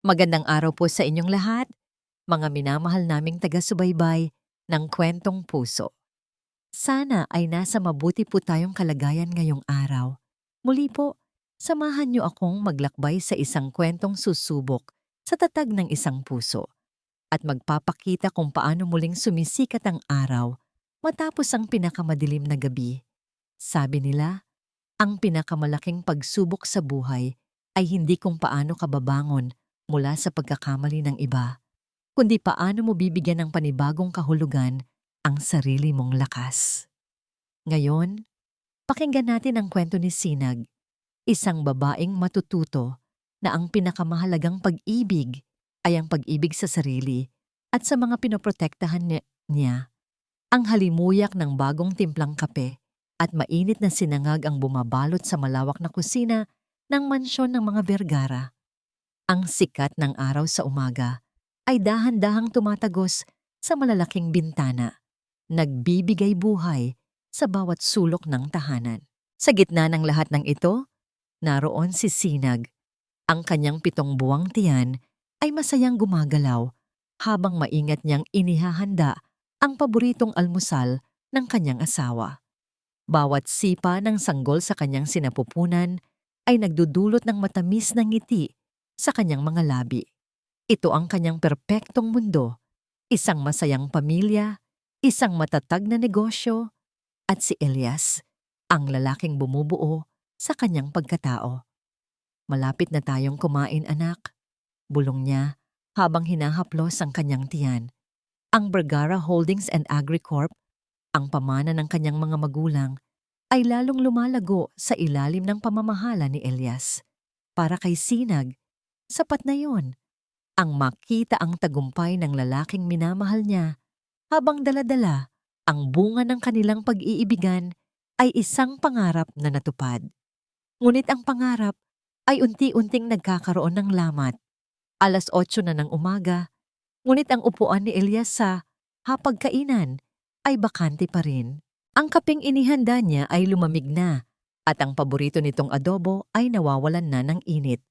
Magandang araw po sa inyong lahat, mga minamahal naming taga-subaybay ng Kwentong Puso. Sana ay nasa mabuti po tayong kalagayan ngayong araw. Muli po, samahan niyo akong maglakbay sa isang kwentong susubok sa tatag ng isang puso at magpapakita kung paano muling sumisikat ang araw matapos ang pinakamadilim na gabi. Sabi nila, ang pinakamalaking pagsubok sa buhay ay hindi kung paano ka babangon mula sa pagkakamali ng iba, kundi paano mo bibigyan ng panibagong kahulugan ang sarili mong lakas. Ngayon, pakinggan natin ang kwento ni Sinag, isang babaeng matututo na ang pinakamahalagang pag-ibig ay ang pag-ibig sa sarili at sa mga pinoprotektahan niya. Ang halimuyak ng bagong timplang kape at mainit na sinangag ang bumabalot sa malawak na kusina ng mansyon ng mga Vergara. Ang sikat ng araw sa umaga ay dahan-dahang tumatagos sa malalaking bintana, nagbibigay buhay sa bawat sulok ng tahanan. Sa gitna ng lahat ng ito, naroon si Sinag. Ang kanyang 7 buwang tiyan ay masayang gumagalaw habang maingat niyang inihahanda ang paboritong almusal ng kanyang asawa. Bawat sipa ng sanggol sa kanyang sinapupunan ay nagdudulot ng matamis na ngiti sa kanyang mga labi. Ito ang kanyang perpektong mundo, isang masayang pamilya, isang matatag na negosyo, at si Elias, ang lalaking bumubuo sa kanyang pagkatao. Malapit na tayong kumain, anak, bulong niya habang hinahaplos ang kanyang tiyan. Ang Vergara Holdings and Agricorp, ang pamana ng kanyang mga magulang, ay lalong lumalago sa ilalim ng pamamahala ni Elias. Para kay Sinag, sapat na yon. Ang makita ang tagumpay ng lalaking minamahal niya habang daladala ang bunga ng kanilang pag-iibigan ay isang pangarap na natupad. Ngunit ang pangarap ay unti-unting nagkakaroon ng lamat. 8:00 na ng umaga, ngunit ang upuan ni Elias sa hapagkainan ay bakante pa rin. Ang kaping inihanda niya ay lumamig na at ang paborito nitong adobo ay nawawalan na ng init.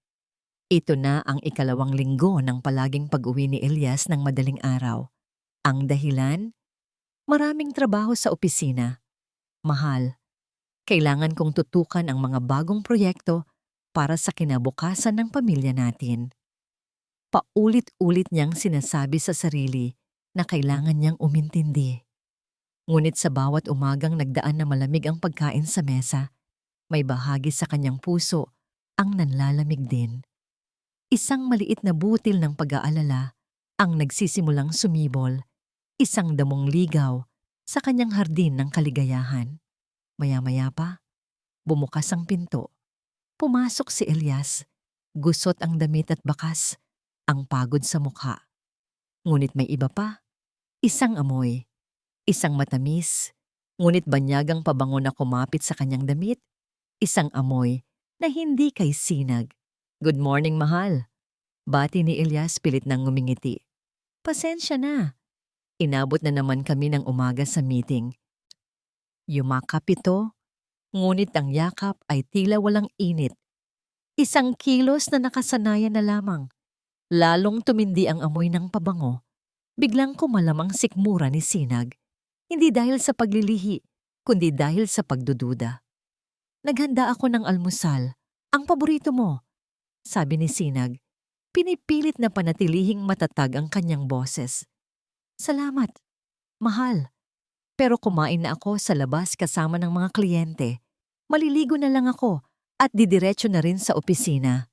Ito na ang 2nd linggo ng palaging pag-uwi ni Elias ng madaling araw. Ang dahilan? Maraming trabaho sa opisina. Mahal, kailangan kong tutukan ang mga bagong proyekto para sa kinabukasan ng pamilya natin. Paulit-ulit niyang sinasabi sa sarili na kailangan niyang umintindi. Ngunit sa bawat umagang nagdaan na malamig ang pagkain sa mesa, may bahagi sa kanyang puso ang nanlalamig din. Isang maliit na butil ng pag-aalala ang nagsisimulang sumibol, isang damong ligaw sa kanyang hardin ng kaligayahan. Maya-maya pa, bumukas ang pinto. Pumasok si Elias, gusot ang damit at bakas, ang pagod sa mukha. Ngunit may iba pa, isang amoy, isang matamis, ngunit banyagang pabango na kumapit sa kanyang damit, isang amoy na hindi kay Sinag. "Good morning, mahal." Bati ni Elias pilit nang ngumingiti. "Pasensya na. Inabot na naman kami ng umaga sa meeting." Yumakap ito, ngunit ang yakap ay tila walang init. Isang kilos na nakasanayan na lamang. Lalong tumindi ang amoy ng pabango. Biglang kumalamang sikmura ni Sinag. Hindi dahil sa paglilihi, kundi dahil sa pagdududa. "Naghanda ako ng almusal. Ang paborito mo," sabi ni Sinag. Pinipilit na panatilihing matatag ang kanyang boses. "Salamat, mahal. Pero kumain na ako sa labas kasama ng mga kliyente. Maliligo na lang ako at didiretso na rin sa opisina."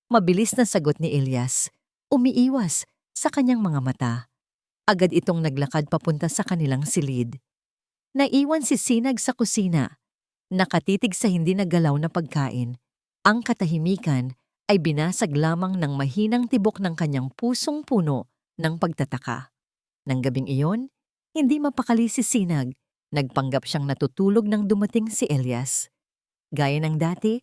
Mabilis na sagot ni Elias, umiiwas sa kanyang mga mata. Agad itong naglakad papunta sa kanilang silid. Naiwan si Sinag sa kusina, nakatitig sa hindi naggalaw na pagkain. Ang katahimikan ay binasag lamang ng mahinang tibok ng kanyang pusong puno ng pagtataka. Nang gabing iyon, hindi mapakali si Sinag. Nagpanggap siyang natutulog nang dumating si Elias. Gaya ng dati,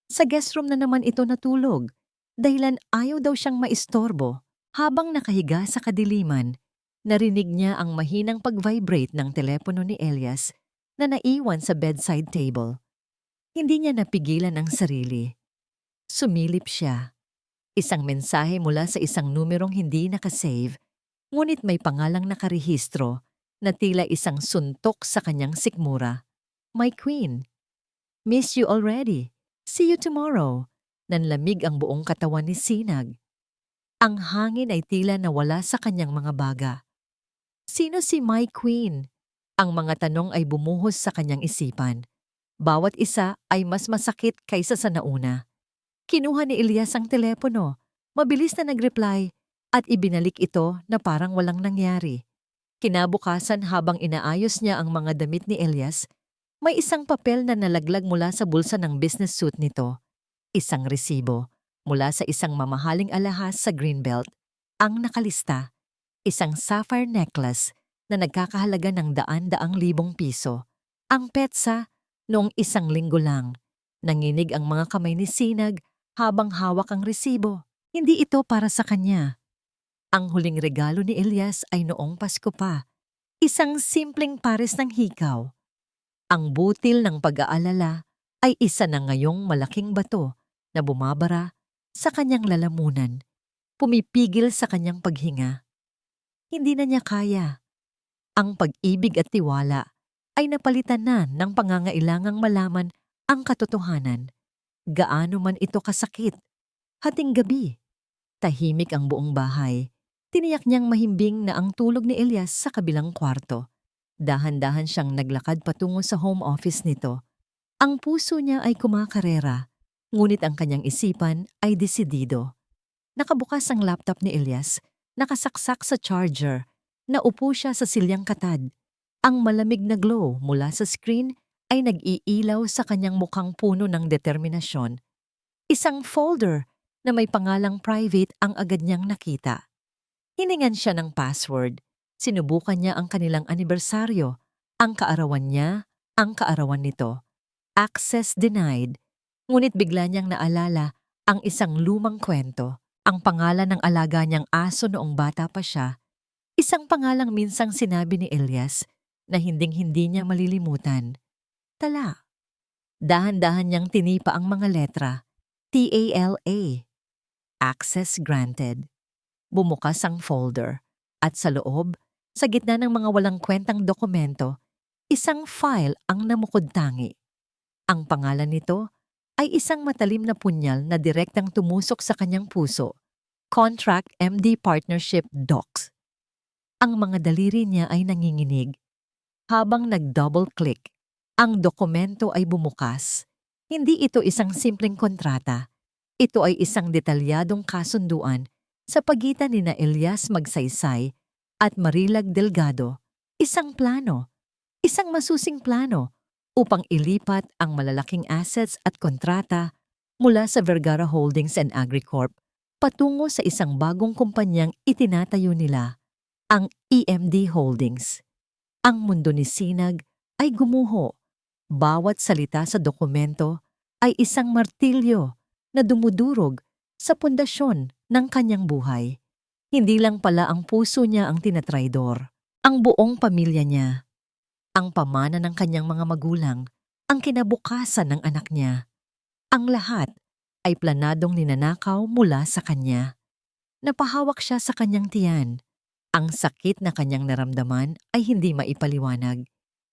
sa guest room na naman ito natulog, dahilan ayaw daw siyang maistorbo. Habang nakahiga sa kadiliman, narinig niya ang mahinang pag-vibrate ng telepono ni Elias na naiwan sa bedside table. Hindi niya napigilan ang sarili. Sumilip siya. Isang mensahe mula sa isang numerong hindi nakasave, ngunit may pangalang nakarehistro na tila isang suntok sa kanyang sikmura. My Queen, miss you already. See you tomorrow. Nanlamig ang buong katawan ni Sinag. Ang hangin ay tila nawala sa kanyang mga baga. Sino si My Queen? Ang mga tanong ay bumuhos sa kanyang isipan. Bawat isa ay mas masakit kaysa sa nauna. Kinuha ni Elias ang telepono, mabilis na nag-reply, at ibinalik ito na parang walang nangyari. Kinabukasan habang inaayos niya ang mga damit ni Elias, may isang papel na nalaglag mula sa bulsa ng business suit nito. Isang resibo mula sa isang mamahaling alahas sa Greenbelt. Ang nakalista, isang sapphire necklace na nagkakahalaga ng daan-daang libong piso. Ang petsa, noong 1 linggo lang. Nanginig ang mga kamay ni Sinag habang hawak ang resibo. Hindi ito para sa kanya. Ang huling regalo ni Elias ay noong Pasko pa. Isang simpleng pares ng hikaw. Ang butil ng pag-aalala ay isa na ngayong malaking bato na bumabara sa kanyang lalamunan, pumipigil sa kanyang paghinga. Hindi na niya kaya. Ang pag-ibig at tiwala ay napalitan na ng pangangailangang malaman ang katotohanan. Gaano man ito kasakit. Hating gabi, tahimik ang buong bahay. Tiniyak niyang mahimbing na ang tulog ni Elias sa kabilang kwarto. Dahan-dahan siyang naglakad patungo sa home office nito. Ang puso niya ay kumakarera, ngunit ang kanyang isipan ay desidido. Nakabukas ang laptop ni Elias, nakasaksak sa charger. Naupo siya sa silyang katad. Ang malamig na glow mula sa screen ay nag-iilaw sa kanyang mukhang puno ng determinasyon. Isang folder na may pangalang private ang agad niyang nakita. Hiningan siya ng password. Sinubukan niya ang kanilang anibersaryo. Ang kaarawan niya, ang kaarawan nito. Access denied. Ngunit bigla niyang naalala ang isang lumang kwento. Ang pangalan ng alaga niyang aso noong bata pa siya. Isang pangalang minsang sinabi ni Elias na hinding-hindi niya malilimutan. Tala. Dahan-dahan niyang tinipa ang mga letra. TALA. Access granted. Bumukas ang folder. At sa loob, sa gitna ng mga walang kwentang dokumento, isang file ang namukod-tangi. Ang pangalan nito ay isang matalim na punyal na direktang tumusok sa kanyang puso. Contract MD Partnership Docs. Ang mga daliri niya ay nanginginig. Habang nag-double-click, ang dokumento ay bumukas. Hindi ito isang simpleng kontrata. Ito ay isang detalyadong kasunduan sa pagitan ni Elias Magsaysay at Marilag Delgado. Isang plano, isang masusing plano upang ilipat ang malalaking assets at kontrata mula sa Vergara Holdings and Agricorp patungo sa isang bagong kumpanyang itinatayo nila, ang EMD Holdings. Ang mundo ni Sinag ay gumuho. Bawat salita sa dokumento ay isang martilyo na dumudurog sa pundasyon ng kanyang buhay. Hindi lang pala ang puso niya ang tinatraidor, ang buong pamilya niya, ang pamana ng kanyang mga magulang, ang kinabukasan ng anak niya. Ang lahat ay planadong ninanakaw mula sa kanya. Napahawak siya sa kanyang tiyan. Ang sakit na kanyang naramdaman ay hindi maipaliwanag.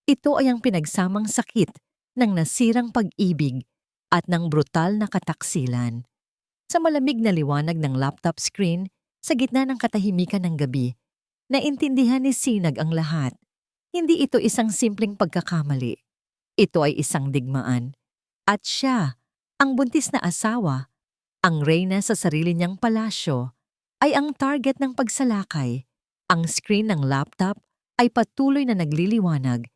Ito ay ang pinagsamang sakit ng nasirang pag-ibig at ng brutal na kataksilan. Sa malamig na liwanag ng laptop screen, sa gitna ng katahimikan ng gabi, naintindihan ni Sinag ang lahat. Hindi ito isang simpleng pagkakamali. Ito ay isang digmaan. At siya, ang buntis na asawa, ang reyna sa sarili niyang palasyo, ay ang target ng pagsalakay. Ang screen ng laptop ay patuloy na nagliliwanag,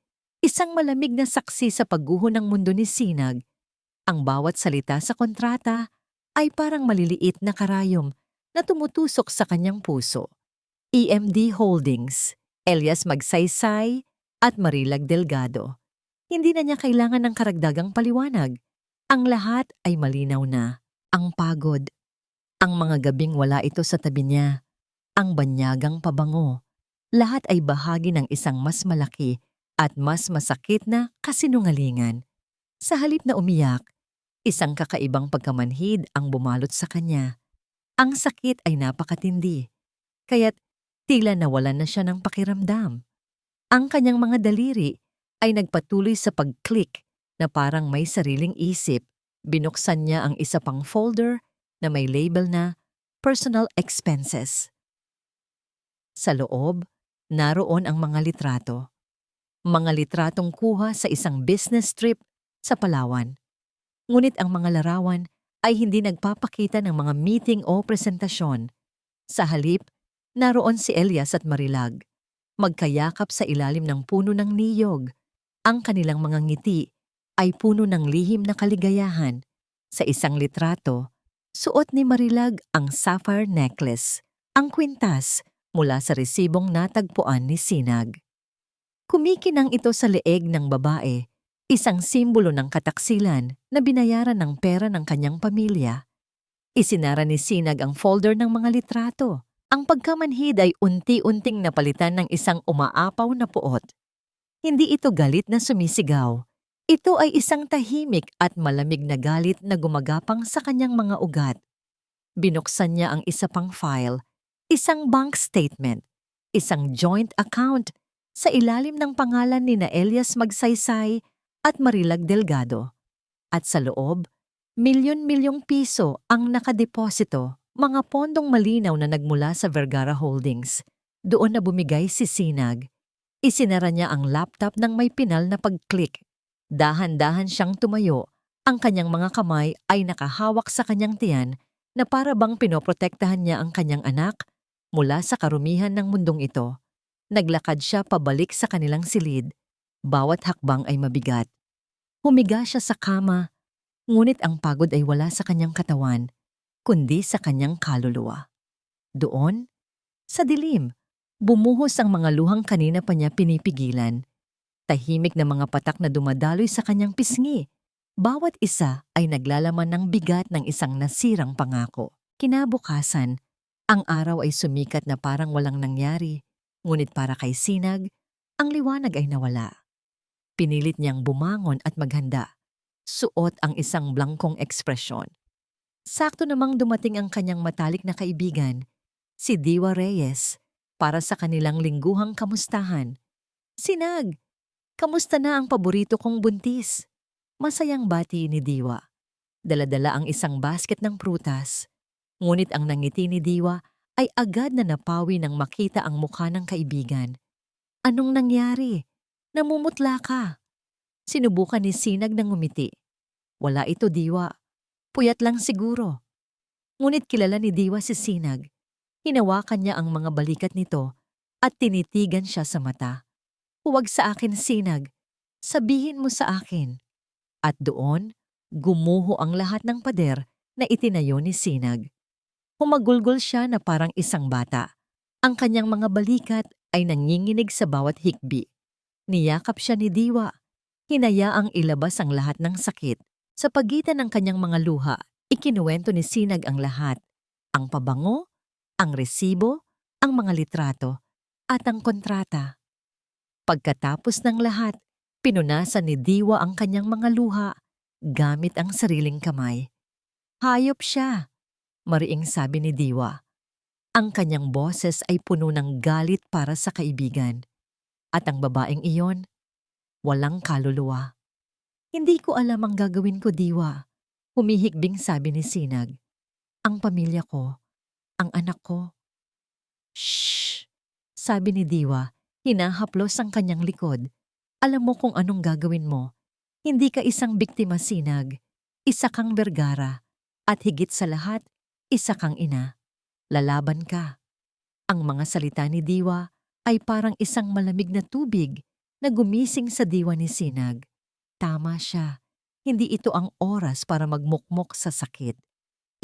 isang malamig na saksi sa pagguho ng mundo ni Sinag. Ang bawat salita sa kontrata ay parang maliliit na karayom na tumutusok sa kanyang puso. EMD Holdings, Elias Magsaysay at Marilag Delgado. Hindi na niya kailangan ng karagdagang paliwanag. Ang lahat ay malinaw na. Ang pagod. Ang mga gabing wala ito sa tabi niya. Ang banyagang pabango. Lahat ay bahagi ng isang mas malaki at mas masakit na kasinungalingan. Sa halip na umiyak, isang kakaibang pagkamanhid ang bumalot sa kanya. Ang sakit ay napakatindi, kaya't tila nawalan na siya ng pakiramdam. Ang kanyang mga daliri ay nagpatuloy sa pag-click na parang may sariling isip. Binuksan niya ang isa pang folder na may label na Personal Expenses. Sa loob, naroon ang mga litrato. Mga litratong kuha sa isang business trip sa Palawan. Ngunit ang mga larawan ay hindi nagpapakita ng mga meeting o presentasyon. Sa halip, naroon si Elias at Marilag, magkayakap sa ilalim ng puno ng niyog. Ang kanilang mga ngiti ay puno ng lihim na kaligayahan. Sa isang litrato, suot ni Marilag ang sapphire necklace, ang kwintas mula sa resibong natagpuan ni Sinag. Kumikinang ito sa leeg ng babae, isang simbolo ng kataksilan na binayaran ng pera ng kanyang pamilya. Isinara ni Sinag ang folder ng mga litrato. Ang pagkamanhid ay unti-unting napalitan ng isang umaapaw na puot. Hindi ito galit na sumisigaw. Ito ay isang tahimik at malamig na galit na gumagapang sa kanyang mga ugat. Binuksan niya ang isa pang file, isang bank statement, isang joint account sa ilalim ng pangalan ni Elias Magsaysay at Marilag Delgado. At sa loob, milyon-milyong piso ang nakadeposito, mga pondong malinaw na nagmula sa Vergara Holdings. Doon na bumigay si Sinag. Isinara niya ang laptop ng may pinal na pag-click. Dahan-dahan siyang tumayo. Ang kanyang mga kamay ay nakahawak sa kanyang tiyan na para bang pinoprotektahan niya ang kanyang anak mula sa karumihan ng mundong ito. Naglakad siya pabalik sa kanilang silid. Bawat hakbang ay mabigat. Humiga siya sa kama, ngunit ang pagod ay wala sa kanyang katawan, kundi sa kanyang kaluluwa. Doon, sa dilim, bumuhos ang mga luhang kanina pa niya pinipigilan. Tahimik na mga patak na dumadaloy sa kanyang pisngi. Bawat isa ay naglalaman ng bigat ng isang nasirang pangako. Kinabukasan, ang araw ay sumikat na parang walang nangyari, ngunit para kay Sinag, ang liwanag ay nawala. Pinilit niyang bumangon at maghanda. Suot ang isang blangkong ekspresyon. Sakto namang dumating ang kanyang matalik na kaibigan, si Diwa Reyes, para sa kanilang lingguhang kamustahan. Sinag, kamusta na ang paborito kong buntis? Masayang bati ni Diwa. Dala-dala ang isang basket ng prutas. Ngunit ang nangiti ni Diwa ay agad na napawi nang makita ang mukha ng kaibigan. Anong nangyari? Namumutla ka. Sinubukan ni Sinag ng ngumiti. Wala ito, Diwa. Puyat lang siguro. Ngunit kilala ni Diwa si Sinag. Hinawakan niya ang mga balikat nito at tinitigan siya sa mata. Huwag sa akin, Sinag. Sabihin mo sa akin. At doon, gumuho ang lahat ng pader na itinayo ni Sinag. Humagulgol siya na parang isang bata. Ang kanyang mga balikat ay nanginginig sa bawat hikbi. Niyakap siya ni Diwa. Hinayaang ilabas ang lahat ng sakit. Sa pagitan ng kanyang mga luha, ikinuwento ni Sinag ang lahat. Ang pabango, ang resibo, ang mga litrato, at ang kontrata. Pagkatapos ng lahat, pinunasan ni Diwa ang kanyang mga luha gamit ang sariling kamay. Hayop siya, mariing sabi ni Diwa. Ang kanyang boses ay puno ng galit para sa kaibigan. At ang babaeng iyon, walang kaluluwa. Hindi ko alam ang gagawin ko, Diwa. Humihikbing sabi ni Sinag. Ang pamilya ko, ang anak ko. Shh! Sabi ni Diwa, hinahaplos ang kanyang likod. Alam mo kung anong gagawin mo. Hindi ka isang biktima, Sinag. Isa kang Vergara. At higit sa lahat, isa kang ina. Lalaban ka. Ang mga salita ni Diwa ay parang isang malamig na tubig na gumising sa diwa ni Sinag. Tama siya. Hindi ito ang oras para magmukmok sa sakit.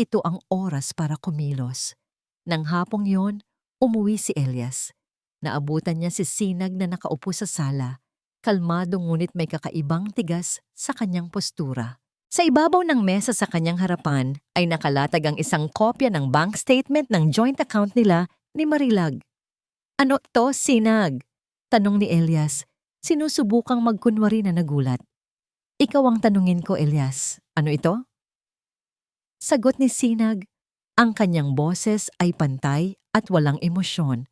Ito ang oras para kumilos. Nang hapong yon, umuwi si Elias. Naabutan niya si Sinag na nakaupo sa sala. Kalmado ngunit may kakaibang tigas sa kanyang postura. Sa ibabaw ng mesa sa kanyang harapan ay nakalatag ang isang kopya ng bank statement ng joint account nila ni Marilag. Ano to, Sinag? Tanong ni Elias. Sinusubukang magkunwari na nagulat. Ikaw ang tanungin ko, Elias. Ano ito? Sagot ni Sinag. Ang kanyang boses ay pantay at walang emosyon.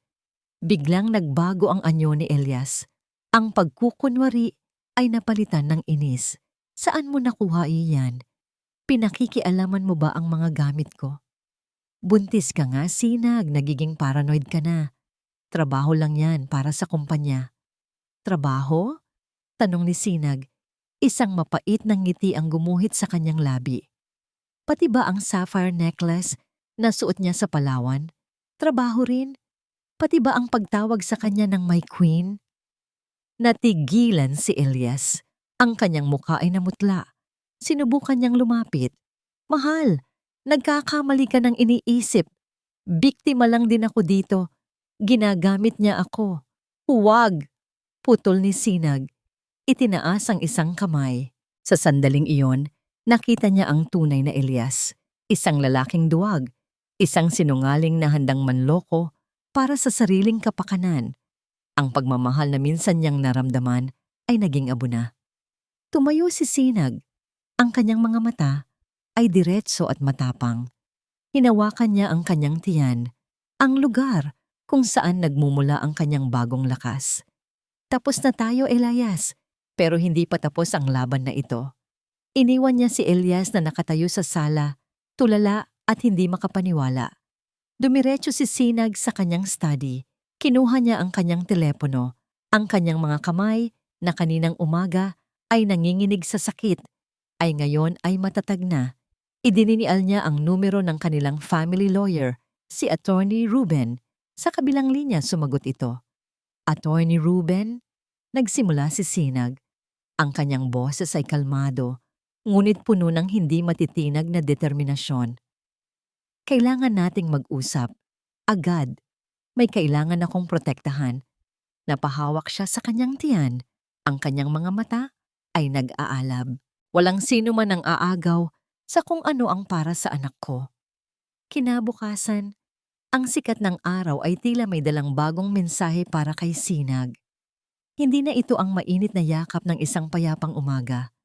Biglang nagbago ang anyo ni Elias. Ang pagkukunwari ay napalitan ng inis. Saan mo nakuha iyan? Pinakikialaman mo ba ang mga gamit ko? Buntis ka nga, Sinag, nagiging paranoid ka na. Trabaho lang yan para sa kumpanya. Trabaho? Tanong ni Sinag. Isang mapait na ngiti ang gumuhit sa kanyang labi. Pati ba ang sapphire necklace na suot niya sa Palawan? Trabaho rin? Pati ba ang pagtawag sa kanya ng My Queen? Natigilan si Elias. Ang kanyang mukha ay namutla. Sinubukan niyang lumapit. Mahal, nagkakamali ka ng iniisip. Biktima lang din ako dito. Ginagamit niya ako. Huwag! Putol ni Sinag. Itinaas ang isang kamay. Sa sandaling iyon, nakita niya ang tunay na Elias. Isang lalaking duwag. Isang sinungaling na handang manloko para sa sariling kapakanan. Ang pagmamahal na minsan niyang naramdaman ay naging abo na. Tumayo si Sinag. Ang kanyang mga mata ay diretso at matapang. Hinawakan niya ang kanyang tiyan, ang lugar kung saan nagmumula ang kanyang bagong lakas. Tapos na tayo, Elias, pero hindi pa tapos ang laban na ito. Iniwan niya si Elias na nakatayo sa sala, tulala at hindi makapaniwala. Dumiretso si Sinag sa kanyang study. Kinuha niya ang kanyang telepono. Ang kanyang mga kamay na kaninang umaga ay nanginginig sa sakit, ay ngayon ay matatag na. Idininial niya ang numero ng kanilang family lawyer, si Attorney Ruben. Sa kabilang linya sumagot ito. Attorney Ruben? Nagsimula si Sinag. Ang kanyang boses ay kalmado, ngunit puno ng hindi matitinag na determinasyon. Kailangan nating mag-usap. Agad. May kailangan akong protektahan. Napahawak siya sa kanyang tiyan. Ang kanyang mga mata ay nag-aalab. Walang sino man ang aagaw sa kung ano ang para sa anak ko. Kinabukasan, ang sikat ng araw ay tila may dalang bagong mensahe para kay Sinag. Hindi na ito ang mainit na yakap ng isang payapang umaga,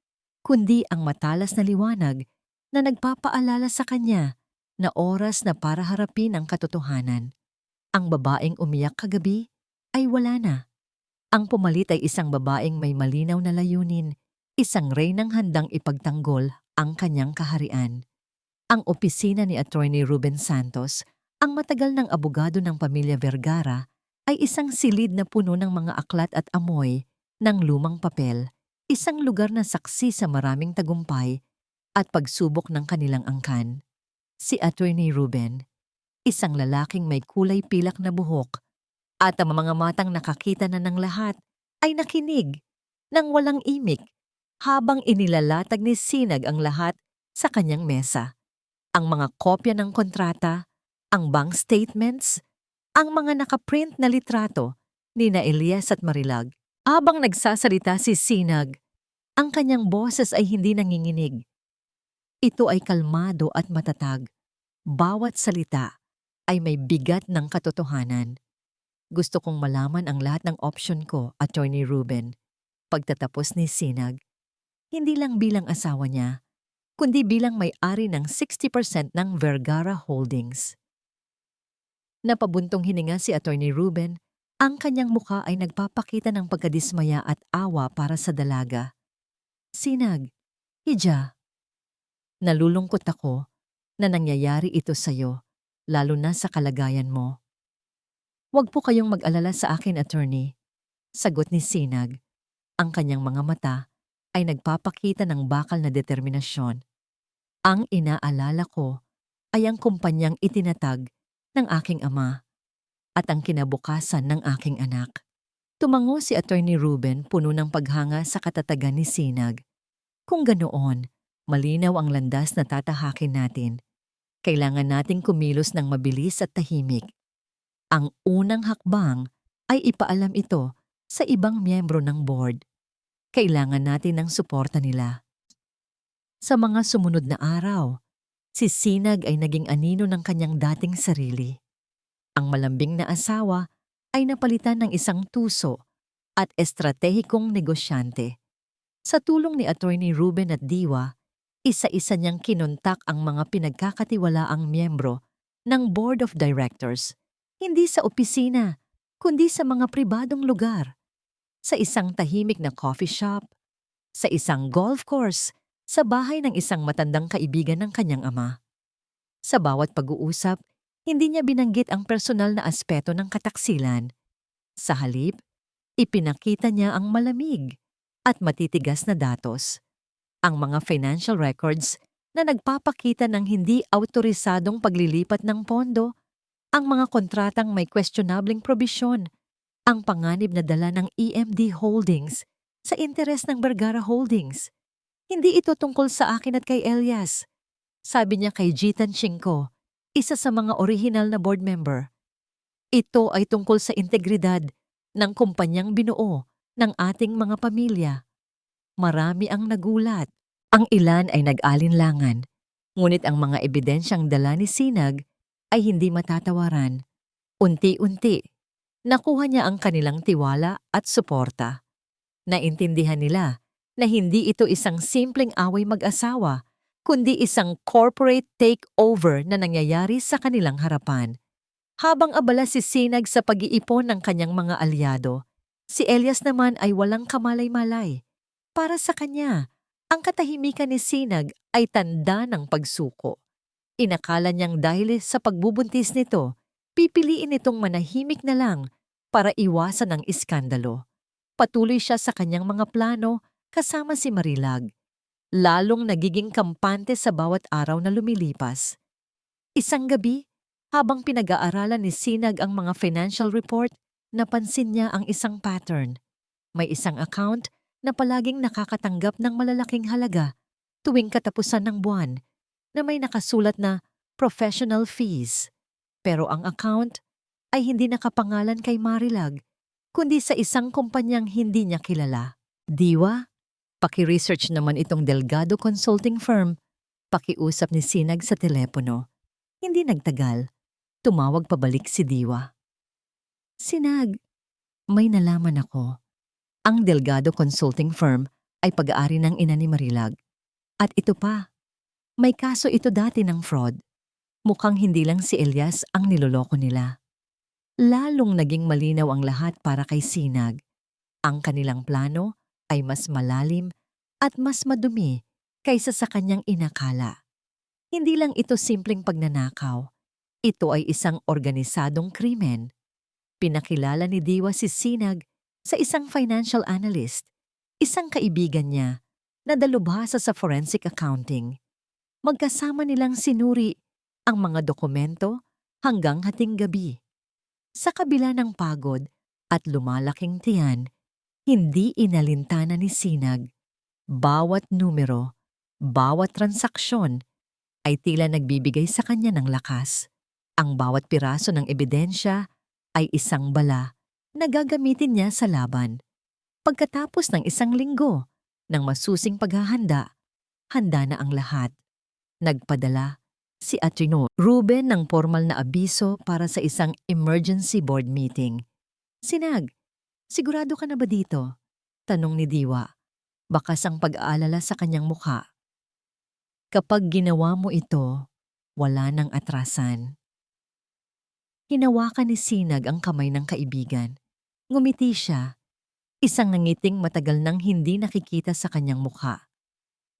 kundi ang matalas na liwanag na nagpapaalala sa kanya na oras na para harapin ang katotohanan. Ang babaeng umiyak kagabi ay wala na. Ang pumalit ay isang babaeng may malinaw na layunin, isang reynang handang ipagtanggol ang kanyang kaharian. Ang opisina ni Attorney Ruben Santos, ang matagal ng abogado ng pamilya Vergara, ay isang silid na puno ng mga aklat at amoy ng lumang papel, isang lugar na saksi sa maraming tagumpay at pagsubok ng kanilang angkan. Si Attorney Ruben, isang lalaking may kulay pilak na buhok, at ang mga matang nakakita na ng lahat ay nakinig nang walang imik habang inilalatag ni Sinag ang lahat sa kanyang mesa. Ang mga kopya ng kontrata, ang bank statements, ang mga nakaprint na litrato ni na Elias at Marilag. Habang nagsasalita si Sinag, ang kanyang boses ay hindi nanginginig. Ito ay kalmado at matatag. Bawat salita ay may bigat ng katotohanan. Gusto kong malaman ang lahat ng option ko, Attorney Ruben. Pagtatapos ni Sinag, hindi lang bilang asawa niya, kundi bilang may-ari ng 60% ng Vergara Holdings. Napabuntong hininga si Attorney Ruben, ang kanyang mukha ay nagpapakita ng pagkadismaya at awa para sa dalaga. Sinag, Hija, nalulungkot ako na nangyayari ito sa'yo, lalo na sa kalagayan mo. Huwag po kayong mag-alala sa akin, Attorney. Sagot ni Sinag. Ang kanyang mga mata ay nagpapakita ng bakal na determinasyon. Ang inaalala ko ay ang kumpanyang itinatag ng aking ama at ang kinabukasan ng aking anak. Tumango si Attorney Ruben puno ng paghanga sa katatagan ni Sinag. Kung ganoon, malinaw ang landas na tatahakin natin. Kailangan nating kumilos ng mabilis at tahimik. Ang unang hakbang ay ipaalam ito sa ibang miyembro ng board. Kailangan natin ng suporta nila. Sa mga sumunod na araw, si Sinag ay naging anino ng kanyang dating sarili. Ang malambing na asawa ay napalitan ng isang tuso at estratehikong negosyante. Sa tulong ni Attorney Ruben at Diwa, isa-isa niyang kinontak ang mga pinagkakatiwalaang miyembro ng Board of Directors, hindi sa opisina, kundi sa mga pribadong lugar, sa isang tahimik na coffee shop, sa isang golf course, sa bahay ng isang matandang kaibigan ng kanyang ama. Sa bawat pag-uusap, hindi niya binanggit ang personal na aspeto ng kataksilan. Sa halip, ipinakita niya ang malamig at matitigas na datos, ang mga financial records na nagpapakita ng hindi autorisadong paglilipat ng pondo, ang mga kontratang may questionabling probisyon, ang panganib na dala ng EMD Holdings sa interes ng Vergara Holdings. Hindi ito tungkol sa akin at kay Elias, sabi niya kay Jitan Chinko, isa sa mga orihinal na board member. Ito ay tungkol sa integridad ng kumpanyang binuo ng ating mga pamilya. Marami ang nagulat. Ang ilan ay nag-alinlangan, ngunit ang mga ebidensyang dala ni Sinag ay hindi matatawaran. Unti-unti, nakuha niya ang kanilang tiwala at suporta. Naintindihan nila na hindi ito isang simpleng away mag-asawa, kundi isang corporate takeover na nangyayari sa kanilang harapan. Habang abala si Sinag sa pag-iipon ng kanyang mga alyado, si Elias naman ay walang kamalay-malay. Para sa kanya, ang katahimikan ni Sinag ay tanda ng pagsuko. Inakala niyang dahil sa pagbubuntis nito, pipiliin itong manahimik na lang para iwasan ang iskandalo. Patuloy siya sa kanyang mga plano kasama si Marilag, lalong nagiging kampante sa bawat araw na lumilipas. Isang gabi, habang pinag-aaralan ni Sinag ang mga financial report, napansin niya ang isang pattern. May isang account na palaging nakakatanggap ng malalaking halaga tuwing katapusan ng buwan na may nakasulat na professional fees. Pero ang account ay hindi nakapangalan kay Marilag, kundi sa isang kumpanyang hindi niya kilala. Diwa, paki-research naman itong Delgado Consulting Firm. Pakiusap ni Sinag sa telepono. Hindi nagtagal. Tumawag pabalik si Diwa. Sinag, may nalaman ako. Ang Delgado Consulting Firm ay pag-aari ng ina ni Marilag. At ito pa, may kaso ito dati ng fraud. Mukhang hindi lang si Elias ang niloloko nila. Lalong naging malinaw ang lahat para kay Sinag. Ang kanilang plano ay mas malalim at mas madumi kaysa sa kanyang inakala. Hindi lang ito simpleng pagnanakaw. Ito ay isang organisadong krimen. Pinakilala ni Diwa si Sinag sa isang financial analyst, isang kaibigan niya na dalubhasa sa forensic accounting. Magkasama nilang sinuri ang mga dokumento hanggang hating gabi. Sa kabila ng pagod at lumalaking tiyan, hindi inalintana ni Sinag. Bawat numero, bawat transaksyon ay tila nagbibigay sa kanya ng lakas. Ang bawat piraso ng ebidensya ay isang bala na gagamitin niya sa laban. Pagkatapos ng isang linggo ng masusing paghahanda, handa na ang lahat. Nagpadala si Atrino Ruben ng formal na abiso para sa isang emergency board meeting. Sinag, sigurado ka na ba dito? Tanong ni Diwa. Bakas ang pag-aalala sa kanyang mukha. Kapag ginawa mo ito, wala nang atrasan. Hinawakan ni Sinag ang kamay ng kaibigan. Ngumiti siya. Isang ngiting matagal nang hindi nakikita sa kanyang mukha.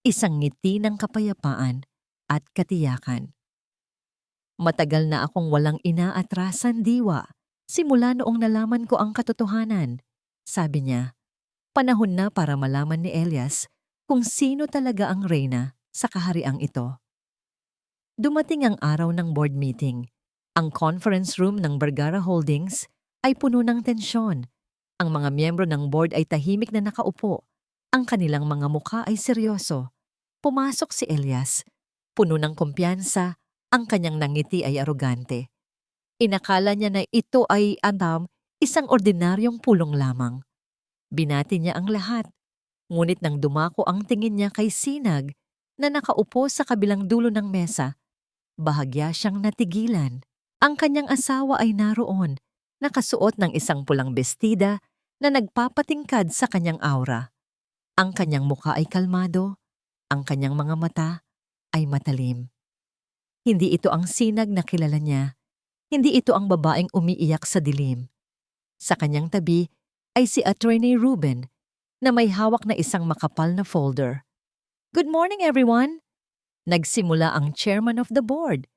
Isang ngiti ng kapayapaan at katiyakan. Matagal na akong walang inaatrasan, Diwa. Simula noong nalaman ko ang katotohanan. Sabi niya, panahon na para malaman ni Elias kung sino talaga ang reyna sa kahariang ito. Dumating ang araw ng board meeting. Ang conference room ng Vergara Holdings ay puno ng tensyon. Ang mga miyembro ng board ay tahimik na nakaupo. Ang kanilang mga mukha ay seryoso. Pumasok si Elias. Puno ng kumpiyansa, ang kanyang nangiti ay arogante. Inakala niya na ito ay isang ordinaryong pulong lamang. Binati niya ang lahat. Ngunit nang dumako ang tingin niya kay Sinag na nakaupo sa kabilang dulo ng mesa, bahagya siyang natigilan. Ang kanyang asawa ay naroon, nakasuot ng isang pulang bestida na nagpapatingkad sa kanyang aura. Ang kanyang mukha ay kalmado, ang kanyang mga mata ay matalim. Hindi ito ang Sinag na kilala niya. Hindi ito ang babaeng umiiyak sa dilim. Sa kanyang tabi ay si Attorney Ruben na may hawak na isang makapal na folder. "Good morning, everyone!" Nagsimula ang chairman of the board.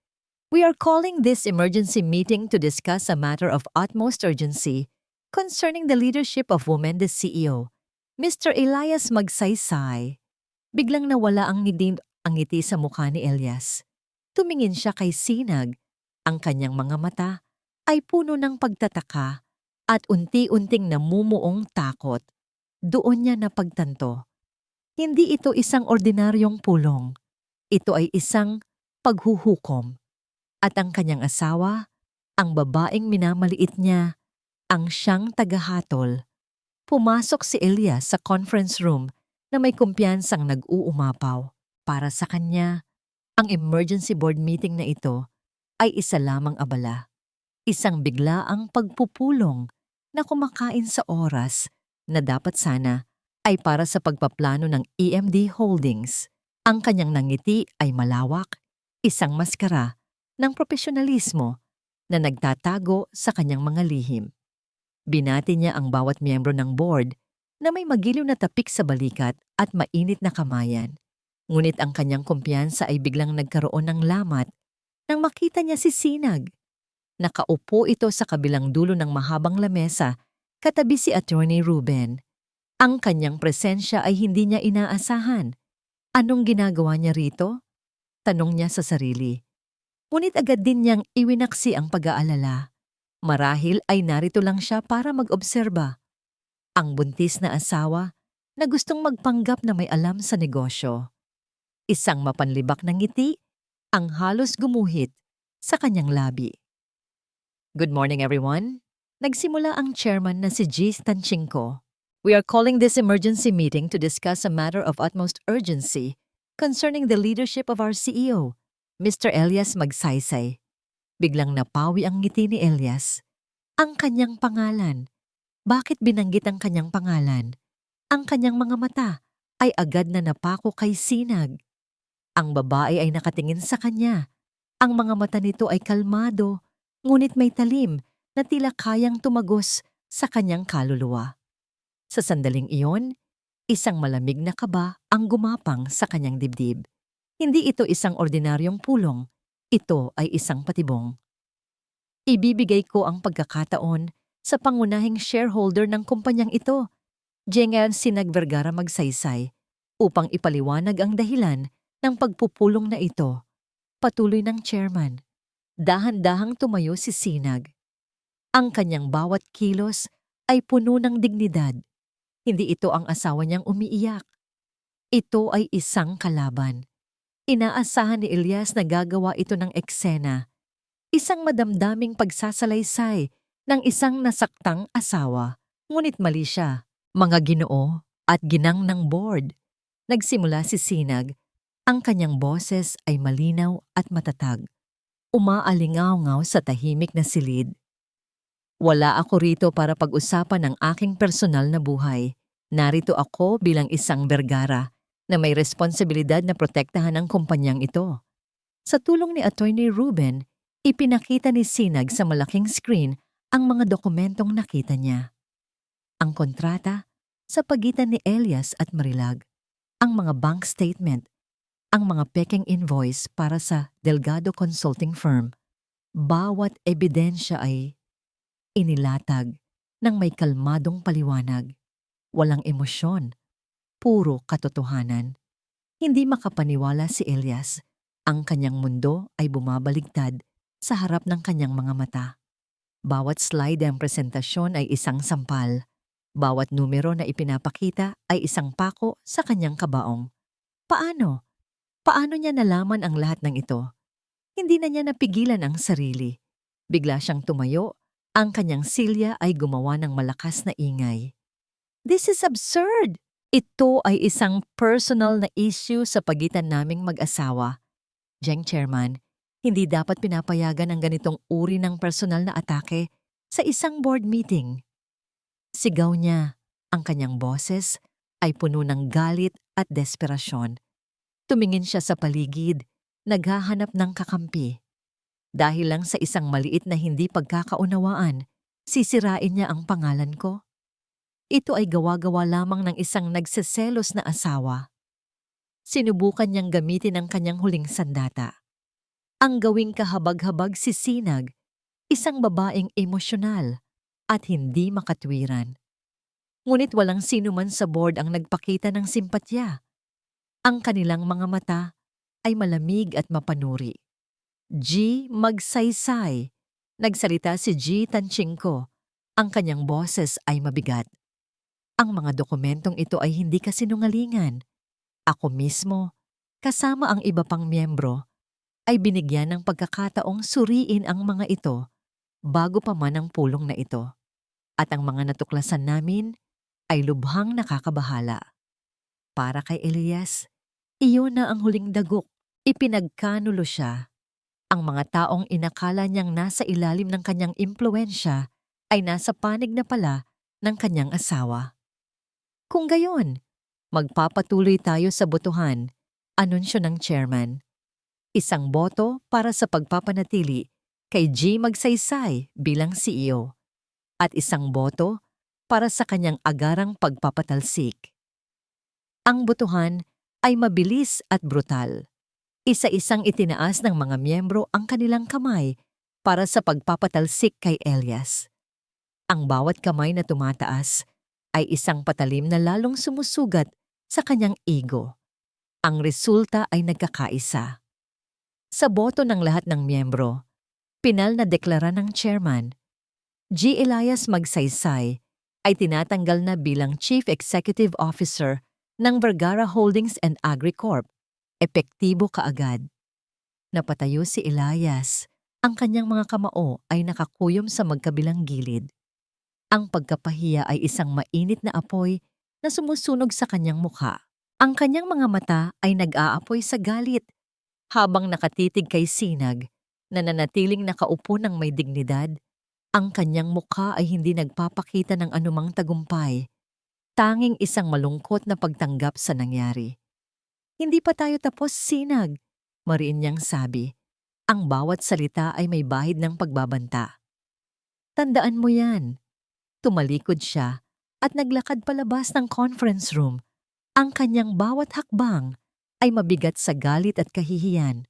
"We are calling this emergency meeting to discuss a matter of utmost urgency concerning the leadership of Women the CEO, Mr. Elias Magsaysay." Biglang nawala ang ngiti sa mukha ni Elias. Tumingin siya kay Sinag. Ang kanyang mga mata ay puno ng pagtataka at unti-unting namumuong takot. Doon niya napagtanto. Hindi ito isang ordinaryong pulong. Ito ay isang paghuhukom. At ang kanyang asawa, ang babaeng minamaliit niya, ang siyang tagahatol. Pumasok si Elias sa conference room na may kumpiyansang nag-uumapaw. Para sa kanya, ang emergency board meeting na ito ay isa lamang abala. Isang biglaang pagpupulong na kumakain sa oras na dapat sana ay para sa pagpaplano ng EMD Holdings. Ang kanyang nangiti ay malawak, isang maskara ng profesionalismo na nagtatago sa kanyang mga lihim. Binati niya ang bawat miyembro ng board na may magiliw na tapik sa balikat at mainit na kamayan. Ngunit ang kanyang kumpiyansa ay biglang nagkaroon ng lamat nang makita niya si Sinag. Nakaupo ito sa kabilang dulo ng mahabang lamesa katabi si Attorney Ruben. Ang kanyang presensya ay hindi niya inaasahan. Anong ginagawa niya rito? Tanong niya sa sarili. Ngunit agad din niyang iwinaksi ang pag-aalala. Marahil ay narito lang siya para mag-obserba. Ang buntis na asawa na gustong magpanggap na may alam sa negosyo. Isang mapanlibak na ngiti ang halos gumuhit sa kanyang labi. "Good morning, everyone." Nagsimula ang chairman na si G. Stanchenko. "We are calling this emergency meeting to discuss a matter of utmost urgency concerning the leadership of our CEO, Mr. Elias Magsaysay." Biglang napawi ang ngiti ni Elias. Ang kanyang pangalan. Bakit binanggit ang kanyang pangalan? Ang kanyang mga mata ay agad na napako kay Sinag. Ang babae ay nakatingin sa kanya. Ang mga mata nito ay kalmado, ngunit may talim na tila kayang tumagos sa kanyang kaluluwa. Sa sandaling iyon, isang malamig na kaba ang gumapang sa kanyang dibdib. Hindi ito isang ordinaryong pulong, ito ay isang patibong. "Ibibigay ko ang pagkakataon sa pangunahing shareholder ng kumpanyang ito, Jengen Sinag Vergara Magsaysay, upang ipaliwanag ang dahilan ng pagpupulong na ito." Patuloy ng chairman. Dahan-dahang tumayo si Sinag. Ang kanyang bawat kilos ay puno ng dignidad. Hindi ito ang asawa niyang umiiyak. Ito ay isang kalaban. Inaasahan ni Elias na gagawa ito ng eksena. Isang madamdaming pagsasalaysay ng isang nasaktang asawa. Ngunit mali siya. Mga Ginoo at ginang ng board. Nagsimula si Sinag. Ang kanyang boses ay malinaw at matatag. Umaalingaw-ngaw sa tahimik na silid. "Wala ako rito para pag-usapan ng aking personal na buhay. Narito ako bilang isang Vergara na may responsibilidad na protektahan ang kumpanyang ito." Sa tulong ni Attorney Ruben, ipinakita ni Sinag sa malaking screen ang mga dokumentong nakita niya. Ang kontrata sa pagitan ni Elias at Marilag, ang mga bank statement, ang mga pekeng invoice para sa Delgado Consulting Firm. Bawat ebidensya ay inilatag ng may kalmadong paliwanag. Walang emosyon, puro katotohanan. Hindi makapaniwala si Elias. Ang kanyang mundo ay bumabaligtad sa harap ng kanyang mga mata. Bawat slide ng presentasyon ay isang sampal. Bawat numero na ipinapakita ay isang pako sa kanyang kabaong. Paano? Paano niya nalaman ang lahat ng ito? Hindi na niya napigilan ang sarili. Bigla siyang tumayo, ang kanyang silya ay gumawa ng malakas na ingay. "This is absurd! Ito ay isang personal na issue sa pagitan naming mag-asawa. Jeng Chairman, hindi dapat pinapayagan ang ganitong uri ng personal na atake sa isang board meeting." Sigaw niya. Ang kanyang boses ay puno ng galit at desperasyon. Tumingin siya sa paligid. naghahanap ng kakampi. Dahil lang sa isang maliit na hindi pagkakaunawaan, sisirain niya ang pangalan ko? Ito ay gawa-gawa lamang ng isang nagseselos na asawa. Sinubukan niyang gamitin ang kanyang huling sandata. Ang gawing kahabag-habag si Sinag, isang babaeng emosyonal at hindi makatwiran. Ngunit walang sino man sa board ang nagpakita ng simpatya. Ang kanilang mga mata ay malamig at mapanuri. G. Magsaysay. Nagsalita si G. Tanchingko. Ang kanyang boses ay mabigat. Ang mga dokumentong ito ay hindi kasinungalingan. Ako mismo, kasama ang iba pang miyembro, ay binigyan ng pagkakataong suriin ang mga ito bago pa man ang pulong na ito. At ang mga natuklasan namin ay lubhang nakakabahala. Para kay Elias, iyon na ang huling dagok. Ipinagkanulo siya. Ang mga taong inakala niyang nasa ilalim ng kanyang impluwensya ay nasa panig na pala ng kanyang asawa. Kung gayon, magpapatuloy tayo sa botohan, anunsyo ng chairman. Isang boto para sa pagpapanatili kay G. Magsaysay bilang CEO at isang boto para sa kanyang agarang pagpapatalsik. Ang botohan ay mabilis at brutal. Isa-isang itinaas ng mga miyembro ang kanilang kamay para sa pagpapatalsik kay Elias. Ang bawat kamay na tumataas ay isang patalim na lalong sumusugat sa kanyang ego. Ang resulta ay nagkakaisa. Sa boto ng lahat ng miyembro, pinal na deklara ng chairman, G. Elias Magsaysay ay tinatanggal na bilang Chief Executive Officer ng Vergara Holdings and Agricorp. Epektibo kaagad. Napatayo si Elias. Ang kanyang mga kamao ay nakakuyom sa magkabilang gilid. Ang pagkapahiya ay isang mainit na apoy na sumusunog sa kanyang mukha. Ang kanyang mga mata ay nag-aapoy sa galit habang nakatitig kay Sinag na nanatiling nakaupo ng may dignidad. Ang kanyang mukha ay hindi nagpapakita ng anumang tagumpay. Tanging isang malungkot na pagtanggap sa nangyari. Hindi pa tayo tapos, Sinag, mariin niyang sabi. Ang bawat salita ay may bahid ng pagbabanta. Tandaan mo yan. Tumalikod siya at naglakad palabas ng conference room. Ang kanyang bawat hakbang ay mabigat sa galit at kahihiyan.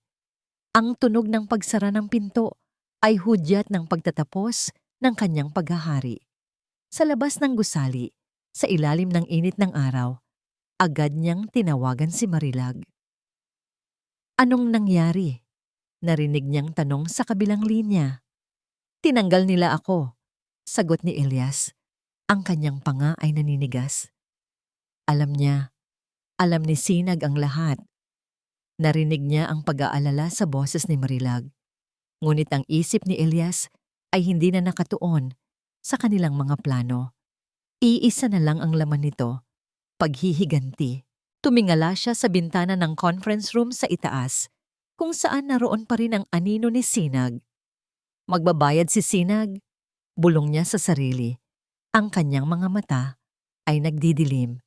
Ang tunog ng pagsara ng pinto ay hudyat ng pagtatapos ng kanyang paghahari. Sa labas ng gusali, sa ilalim ng init ng araw, agad niyang tinawagan si Marilag. Anong nangyari? Narinig niyang tanong sa kabilang linya. Tinanggal nila ako, sagot ni Elias. Ang kanyang panga ay naninigas. Alam niya, alam ni Sinag ang lahat. Narinig niya ang pag-aalala sa boses ni Marilag. Ngunit ang isip ni Elias ay hindi na nakatuon sa kanilang mga plano. Iisa na lang ang laman nito, paghihiganti. Tumingala siya sa bintana ng conference room sa itaas, kung saan naroon pa rin ang anino ni Sinag. Magbabayad si Sinag, bulong niya sa sarili. Ang kanyang mga mata ay nagdidilim.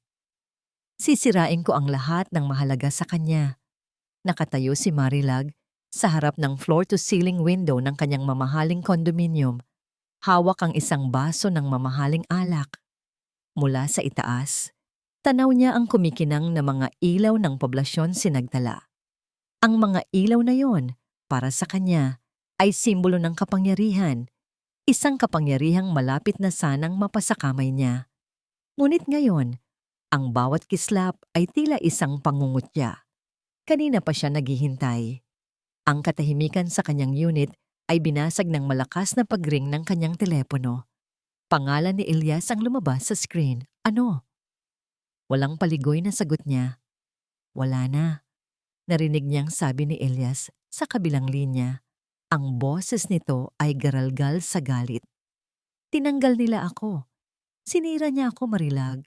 Sisirain ko ang lahat ng mahalaga sa kanya. Nakatayo si Marilag sa harap ng floor-to-ceiling window ng kanyang mamahaling kondominium. Hawak ang isang baso ng mamahaling alak. Mula sa itaas, tanaw niya ang kumikinang na mga ilaw ng poblasyon sinagtala. Ang mga ilaw na yon, para sa kanya, ay simbolo ng kapangyarihan. Isang kapangyarihang malapit na sanang mapasakamay niya. Ngunit ngayon, ang bawat kislap ay tila isang pangungutya. Kanina pa siya naghihintay. Ang katahimikan sa kanyang unit ay binasag ng malakas na pagring ng kanyang telepono. Pangalan ni Elias ang lumabas sa screen. Ano? Walang paligoy na sagot niya. Wala na. Narinig niyang sabi ni Elias sa kabilang linya. Ang boses nito ay garalgal sa galit. Tinanggal nila ako. Sinira niya ako, Marilag.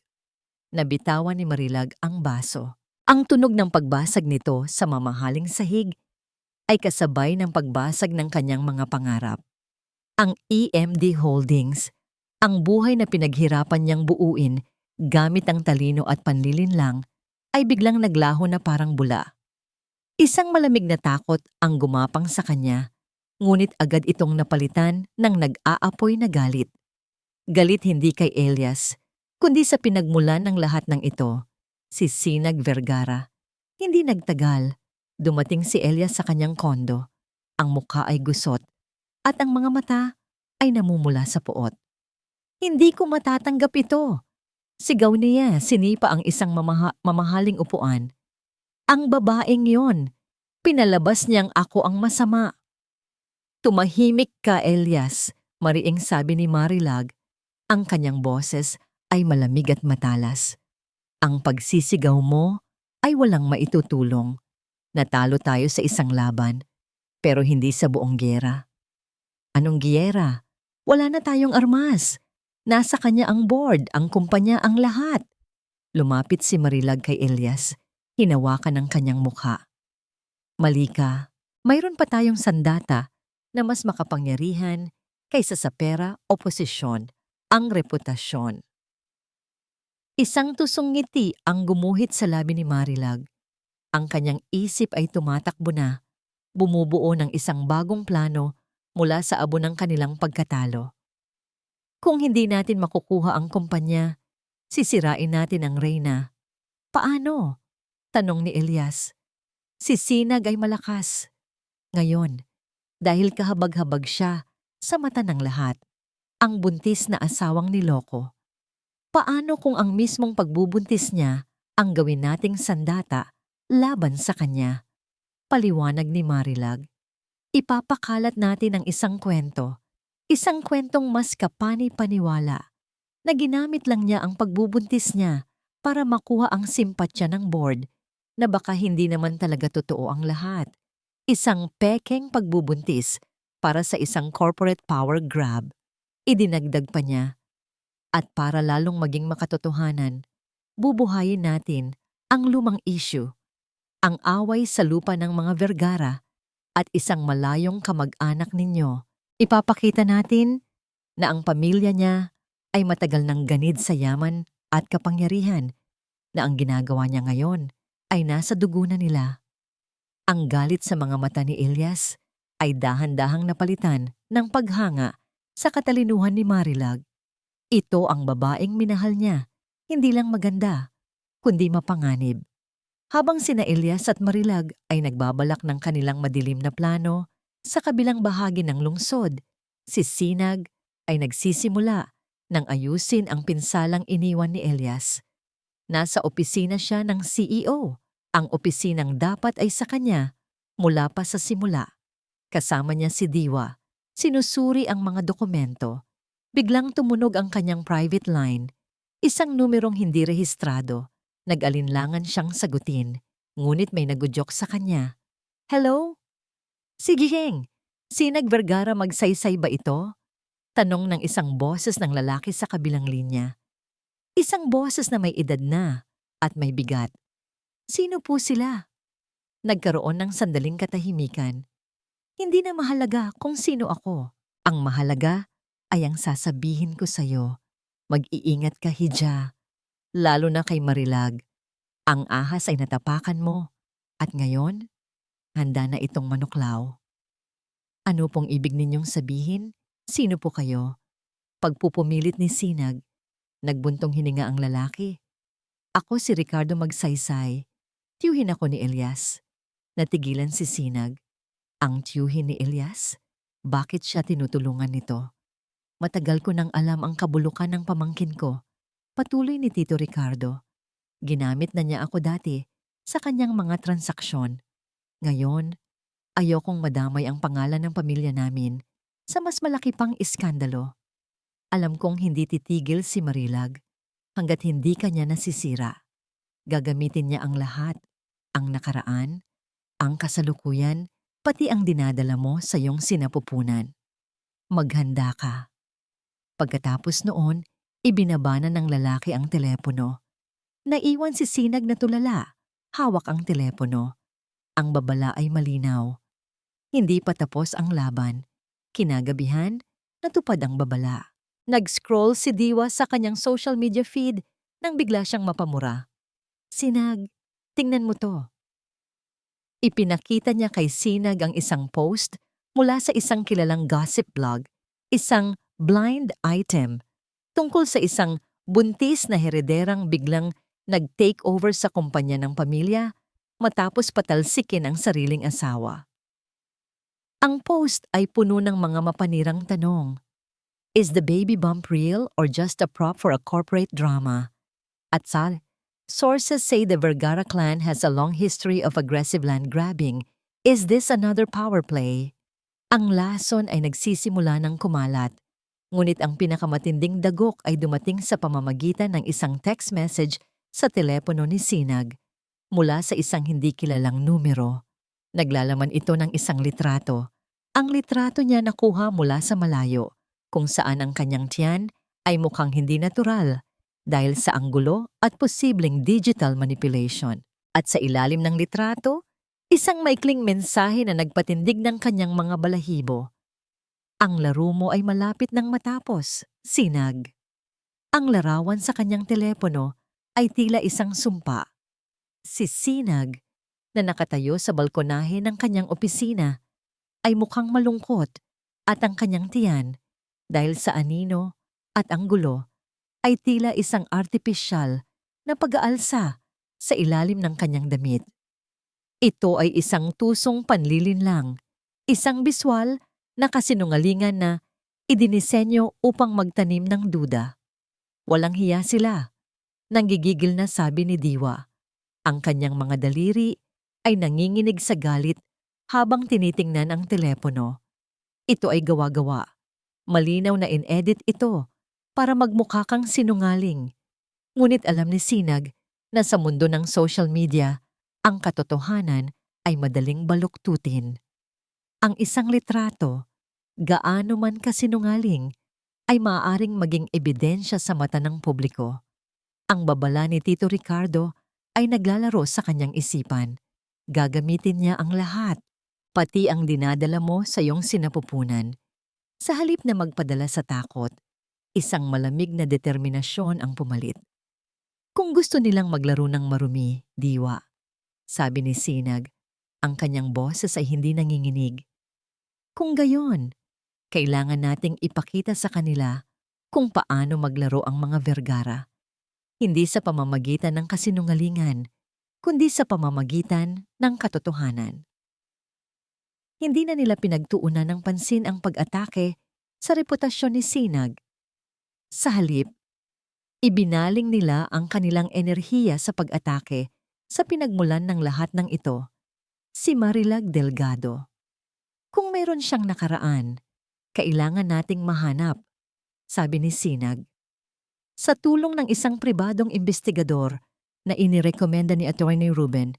Nabitawan ni Marilag ang baso. Ang tunog ng pagbasag nito sa mamahaling sahig ay kasabay ng pagbasag ng kanyang mga pangarap. Ang EMD Holdings, ang buhay na pinaghirapan niyang buuin gamit ang talino at panlilinlang, ay biglang naglaho na parang bula. Isang malamig na takot ang gumapang sa kanya, ngunit agad itong napalitan ng nag-aapoy na galit. Galit hindi kay Elias, kundi sa pinagmulan ng lahat ng ito, si Sinag Vergara. Hindi nagtagal, dumating si Elias sa kanyang kondo. Ang mukha ay gusot at ang mga mata ay namumula sa puot. Hindi ko matatanggap ito. Sigaw niya, sinipa ang isang mamahaling upuan. Ang babaeng yon, pinalabas niyang ako ang masama. Tumahimik ka, Elias, mariing sabi ni Marilag. Ang kanyang boses ay malamig at matalas. Ang pagsisigaw mo ay walang maitutulong. Natalo tayo sa isang laban, pero hindi sa buong giyera. Anong giyera? Wala na tayong armas. Nasa kanya ang board, ang kumpanya, ang lahat. Lumapit si Marilag kay Elias, hinawakan ang kanyang mukha. Mali ka, mayroon pa tayong sandata na mas makapangyarihan kaysa sa pera o posisyon, ang reputasyon. Isang tusong ngiti ang gumuhit sa labi ni Marilag. Ang kanyang isip ay tumatakbo na, bumubuo ng isang bagong plano mula sa abo ng kanilang pagkatalo. Kung hindi natin makukuha ang kumpanya, sisirain natin ang reyna. Paano? Tanong ni Elias. Si Sinag ay malakas. Ngayon, dahil kahabag-habag siya sa mata ng lahat, ang buntis na asawang niloko. Paano kung ang mismong pagbubuntis niya ang gawin nating sandata laban sa kanya? Paliwanag ni Marilag. Ipapakalat natin ang isang kwentong mas kapani-paniwala, na ginamit lang niya ang pagbubuntis niya para makuha ang simpatya ng board na baka hindi naman talaga totoo ang lahat. Isang pekeng pagbubuntis para sa isang corporate power grab. Idinagdag pa niya. At para lalong maging makatotohanan, bubuhayin natin ang lumang issue, ang away sa lupa ng mga Vergara at isang malayong kamag-anak ninyo. Ipapakita natin na ang pamilya niya ay matagal ng ganid sa yaman at kapangyarihan, na ang ginagawa niya ngayon ay nasa dugo na nila. Ang galit sa mga mata ni Elias ay dahan-dahang napalitan ng paghanga sa katalinuhan ni Marilag. Ito ang babaeng minahal niya, hindi lang maganda, kundi mapanganib. Habang sina Elias at Marilag ay nagbabalak ng kanilang madilim na plano sa kabilang bahagi ng lungsod, si Sinag ay nagsisimula ng ayusin ang pinsalang iniwan ni Elias. Nasa opisina siya ng CEO, ang opisinang dapat ay sa kanya mula pa sa simula. Kasama niya si Diwa, sinusuri ang mga dokumento. Biglang tumunog ang kanyang private line, isang numerong hindi rehistrado. Nag-alinlangan siyang sagutin, ngunit may nagudyok sa kanya. Hello? Sige, Heng. Sinag Vergara magsaysay ba ito? Tanong ng isang boses ng lalaki sa kabilang linya. Isang boses na may edad na at may bigat. Sino po sila? Nagkaroon ng sandaling katahimikan. Hindi na mahalaga kung sino ako. Ang mahalaga ay ang sasabihin ko sa'yo. Mag-iingat ka, Hija. Lalo na kay Marilag. Ang ahas ay natapakan mo. At ngayon, handa na itong manuklaw. Ano pong ibig ninyong sabihin? Sino po kayo? Pagpupumilit ni Sinag, nagbuntong hininga ang lalaki. Ako si Ricardo Magsaysay. Tiyuhin ako ni Elias. Natigilan si Sinag. Ang tiyuhin ni Elias? Bakit siya tinutulungan nito? Matagal ko nang alam ang kabulukan ng pamangkin ko. Patuloy ni Tito Ricardo. Ginamit na niya ako dati sa kanyang mga transaksyon. Ngayon, ayokong madamay ang pangalan ng pamilya namin sa mas malaki pang iskandalo. Alam kong hindi titigil si Marilag hanggat hindi kanya nasisira. Gagamitin niya ang lahat, ang nakaraan, ang kasalukuyan, pati ang dinadala mo sa iyong sinapupunan. Maghanda ka. Pagkatapos noon, ibinabana ng lalaki ang telepono. Naiwan si Sinag na tulala. Hawak ang telepono. Ang babala ay malinaw. Hindi pa tapos ang laban. Kinagabihan, natupad ang babala. Nag-scroll si Diwa sa kanyang social media feed nang bigla siyang mapamura. Sinag, tingnan mo to. Ipinakita niya kay Sinag ang isang post mula sa isang kilalang gossip blog, isang blind item tungkol sa isang buntis na herederang biglang nag-take over sa kumpanya ng pamilya matapos patalsikin ang sariling asawa. Ang post ay puno ng mga mapanirang tanong. Is the baby bump real or just a prop for a corporate drama? At sources say the Vergara clan has a long history of aggressive land grabbing. Is this another power play? Ang lason ay nagsisimula ng kumalat, ngunit ang pinakamatinding dagok ay dumating sa pamamagitan ng isang text message sa telepono ni Sinag mula sa isang hindi kilalang numero. Naglalaman ito ng isang litrato. Ang litrato niya nakuha mula sa malayo, kung saan ang kanyang tiyan ay mukhang hindi natural dahil sa anggulo at posibleng digital manipulation. At sa ilalim ng litrato, isang maikling mensahe na nagpatindig ng kanyang mga balahibo. Ang laro mo ay malapit nang matapos, Sinag. Ang larawan sa kanyang telepono ay tila isang sumpa. Si Sinag, na nakatayo sa balkonahe ng kanyang opisina, ay mukhang malungkot at ang kanyang tiyan, dahil sa anino at anggulo, ay tila isang artipisyal na pag-aalsa sa ilalim ng kanyang damit. Ito ay isang tusong panlilinlang, isang biswal na kasinungalingan na idinisenyo upang magtanim ng duda. Walang hiya sila. Nanggigigil na sabi ni Diwa. Ang kanyang mga daliri ay nanginginig sa galit habang tinitingnan ang telepono. Ito ay gawa-gawa. Malinaw na in-edit ito para magmukha kang sinungaling. Ngunit alam ni Sinag na sa mundo ng social media, ang katotohanan ay madaling baluktutin. Ang isang litrato, gaano man kasinungaling, ay maaaring maging ebidensya sa mata ng publiko. Ang babala ni Tito Ricardo ay naglalaro sa kanyang isipan. Gagamitin niya ang lahat, pati ang dinadala mo sa iyong sinapupunan. Sa halip na magpadala sa takot, isang malamig na determinasyon ang pumalit. Kung gusto nilang maglaro ng marumi, Diwa, sabi ni Sinag, ang kanyang boses ay hindi nanginginig. Kung gayon, kailangan nating ipakita sa kanila kung paano maglaro ang mga Vergara. Hindi sa pamamagitan ng kasinungalingan, kundi sa pamamagitan ng katotohanan. Hindi na nila pinagtuunan ng pansin ang pag-atake sa reputasyon ni Sinag. Sa halip, ibinaling nila ang kanilang enerhiya sa pag-atake sa pinagmulan ng lahat ng ito, si Marilag Delgado. Kung mayroon siyang nakaraan, kailangan nating mahanap, sabi ni Sinag. Sa tulong ng isang pribadong investigador na inirekomenda ni Attorney Ruben,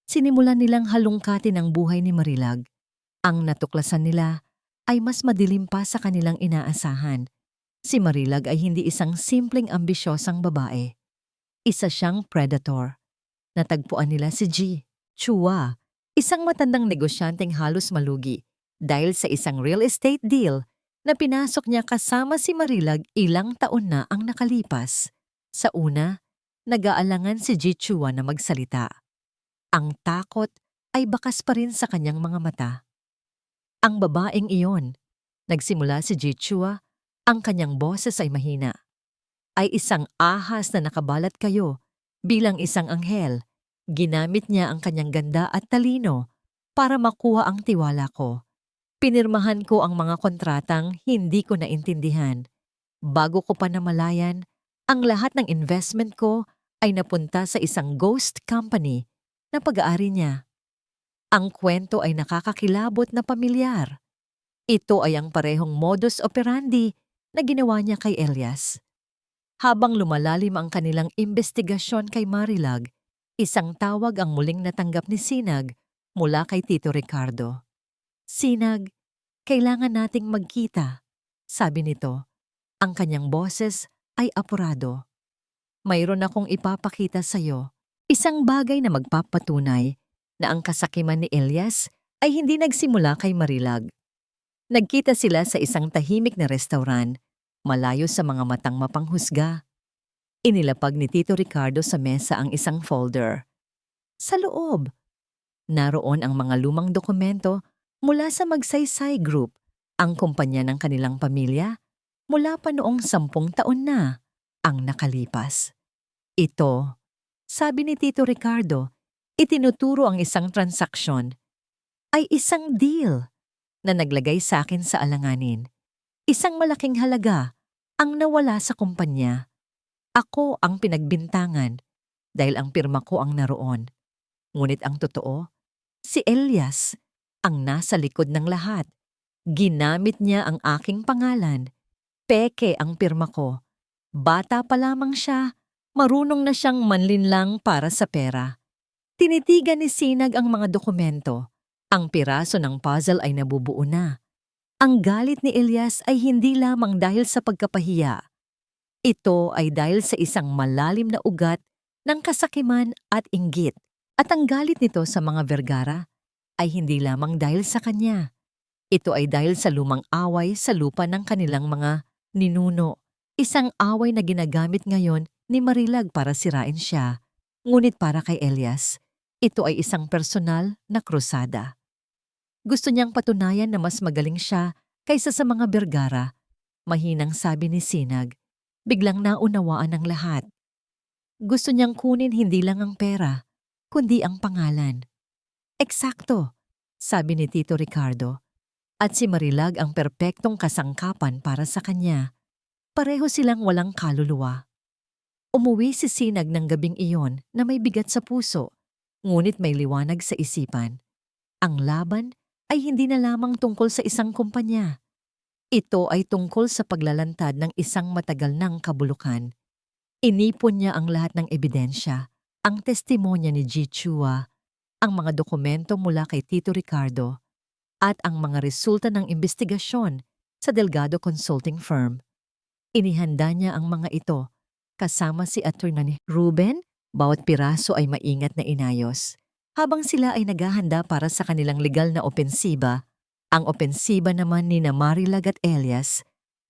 sinimulan nilang halungkatin ang buhay ni Marilag. Ang natuklasan nila ay mas madilim pa sa kanilang inaasahan. Si Marilag ay hindi isang simpleng ambisyosang babae. Isa siyang predator. Natagpuan nila si G. Chua, isang matandang negosyanteng halos malugi dahil sa isang real estate deal na pinasok niya kasama si Marilag ilang taon na ang nakalipas. Sa una, nag-aalangan si G. Chua na magsalita. Ang takot ay bakas pa rin sa kanyang mga mata. Ang babaeng iyon, nagsimula si G. Chua, ang kanyang boses ay mahina. Ay isang ahas na nakabalat kayo bilang isang anghel. Ginamit niya ang kanyang ganda at talino para makuha ang tiwala ko. Pinirmahan ko ang mga kontratang hindi ko naintindihan. Bago ko pa namalayan, ang lahat ng investment ko ay napunta sa isang ghost company na pag-aari niya. Ang kwento ay nakakakilabot na pamilyar. Ito ay ang parehong modus operandi na ginawa niya kay Elias. Habang lumalalim ang kanilang investigasyon kay Marilag, isang tawag ang muling natanggap ni Sinag mula kay Tito Ricardo. Sinag, kailangan nating magkita, sabi nito. Ang kanyang boses ay apurado. Mayroon akong ipapakita sa iyo, isang bagay na magpapatunay na ang kasakiman ni Elias ay hindi nagsimula kay Marilag. Nagkita sila sa isang tahimik na restauran, malayo sa mga matang mapanghusga. Inilapag ni Tito Ricardo sa mesa ang isang folder. Sa loob, Naroon ang mga lumang dokumento mula sa Magsaysay Group, ang kumpanya ng kanilang pamilya, mula pa noong 10 taon na ang nakalipas. Ito, sabi ni Tito Ricardo, itinuturo ang isang transaksyon ay isang deal na naglagay sa akin sa alanganin. Isang malaking halaga ang nawala sa kumpanya. Ako ang pinagbintangan dahil ang pirma ko ang naroon. Ngunit ang totoo, si Elias ang nasa likod ng lahat. Ginamit niya ang aking pangalan. Peke ang pirma ko. Bata pa lamang siya, marunong na siyang manlinlang para sa pera. Tinitigan ni Sinag ang mga dokumento. Ang piraso ng puzzle ay nabubuo na. Ang galit ni Elias ay hindi lamang dahil sa pagkapahiya. Ito ay dahil sa isang malalim na ugat ng kasakiman at inggit. At ang galit nito sa mga Vergara ay hindi lamang dahil sa kanya. Ito ay dahil sa lumang away sa lupa ng kanilang mga ninuno. Isang away na ginagamit ngayon ni Marilag para sirain siya. Ngunit para kay Elias, ito ay isang personal na krusada. Gusto niyang patunayan na mas magaling siya kaysa sa mga Vergara. Mahinang sabi ni Sinag, biglang naunawaan ng lahat. Gusto niyang kunin hindi lang ang pera, kundi ang pangalan. Eksakto, sabi ni Tito Ricardo. At si Marilag ang perpektong kasangkapan para sa kanya. Pareho silang walang kaluluwa. Umuwi si Sinag ng gabing iyon na may bigat sa puso, ngunit may liwanag sa isipan. Ang laban ay hindi na lamang tungkol sa isang kumpanya. Ito ay tungkol sa paglalantad ng isang matagal ng kabulukan. Inipon niya ang lahat ng ebidensya, ang testimonya ni G. Chua, ang mga dokumento mula kay Tito Ricardo, at ang mga resulta ng investigasyon sa Delgado Consulting Firm. Inihanda niya ang mga ito, kasama si Attorney Ruben, bawat piraso ay maingat na inayos. Habang sila ay naghahanda para sa kanilang legal na opensiba, ang opensiba naman ni Marilag at Elias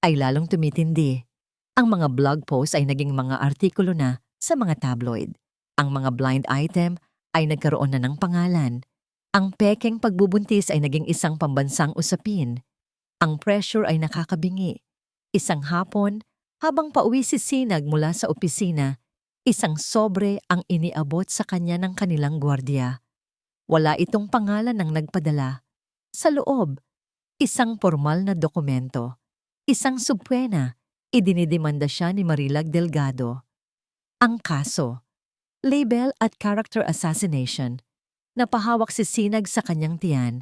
ay lalong tumitindi. Ang mga blog posts ay naging mga artikulo na sa mga tabloid. Ang mga blind item ay nagkaroon na ng pangalan. Ang pekeng pagbubuntis ay naging isang pambansang usapin. Ang pressure ay nakakabingi. Isang hapon, habang pauwi si Sinag mula sa opisina, isang sobre ang iniabot sa kanya ng kanilang gwardiya. Wala itong pangalan ng nagpadala. Sa loob, isang formal na dokumento. Isang subpwena, idinidemanda siya ni Marilag Delgado. Ang kaso, label at character assassination. Napahawak si Sinag sa kanyang tiyan.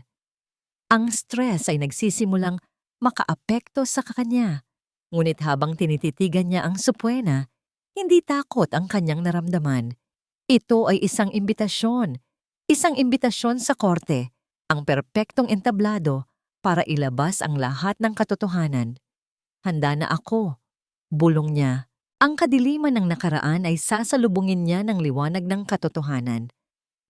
Ang stress ay nagsisimulang makaapekto sa kanya. Ngunit habang tinititigan niya ang supwena, hindi takot ang kanyang naramdaman. Ito ay isang imbitasyon. Isang imbitasyon sa korte, ang perpektong entablado para ilabas ang lahat ng katotohanan. Handa na ako, bulong niya. Ang kadiliman ng nakaraan ay sasalubungin niya ng liwanag ng katotohanan.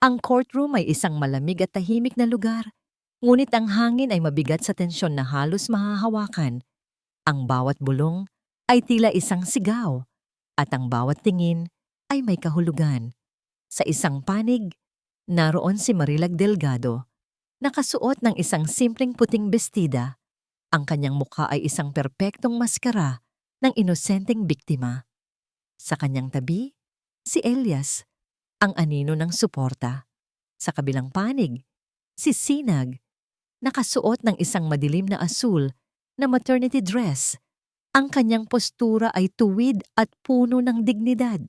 Ang courtroom ay isang malamig at tahimik na lugar, ngunit ang hangin ay mabigat sa tensyon na halos mahahawakan. Ang bawat bulong ay tila isang sigaw, at ang bawat tingin ay may kahulugan. Sa isang panig, naroon si Marilag Delgado, nakasuot ng isang simpleng puting bestida. Ang kanyang mukha ay isang perpektong maskara ng inosenteng biktima. Sa kanyang tabi, si Elias, ang anino ng suporta. Sa kabilang panig, si Sinag, nakasuot ng isang madilim na asul na maternity dress. Ang kanyang postura ay tuwid at puno ng dignidad.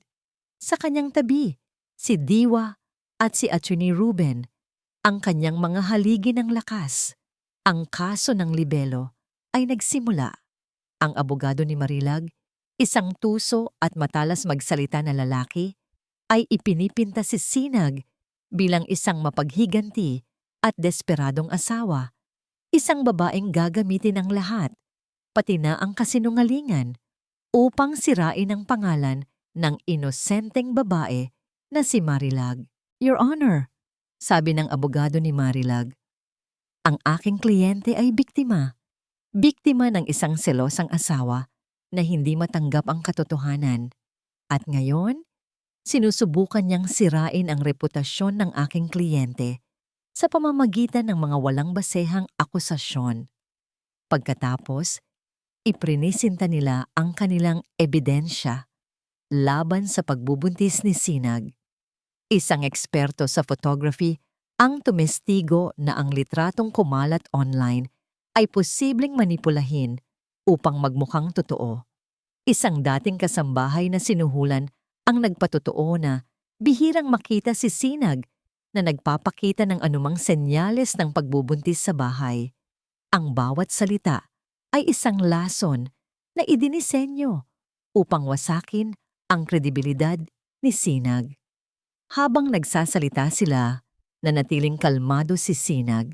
Sa kanyang tabi, si Diwa at si Attorney Ruben, ang kanyang mga haligi ng lakas. Ang kaso ng libelo ay nagsimula. Ang abogado ni Marilag, isang tuso at matalas magsalita na lalaki, ay ipinipinta si Sinag bilang isang mapaghiganti at desperadong asawa. Isang babaeng gagamitin ng lahat, pati na ang kasinungalingan, upang sirain ang pangalan ng inosenteng babae na si Marilag. Your Honor, sabi ng abogado ni Marilag, ang aking kliyente ay biktima. Biktima ng isang selosang asawa na hindi matanggap ang katotohanan. At ngayon, sinusubukan niyang sirain ang reputasyon ng aking kliyente sa pamamagitan ng mga walang basehang akusasyon. Pagkatapos, iprinisinta nila ang kanilang ebidensya laban sa pagbubuntis ni Sinag. Isang eksperto sa photography ang tumestigo na ang litratong kumalat online ay posibleng manipulahin upang magmukhang totoo. Isang dating kasambahay na sinuhulan ang nagpatotoo na bihirang makita si Sinag na nagpapakita ng anumang senyales ng pagbubuntis sa bahay. Ang bawat salita ay isang lason na idinisenyo upang wasakin ang kredibilidad ni Sinag. Habang nagsasalita sila, nanatiling kalmado si Sinag.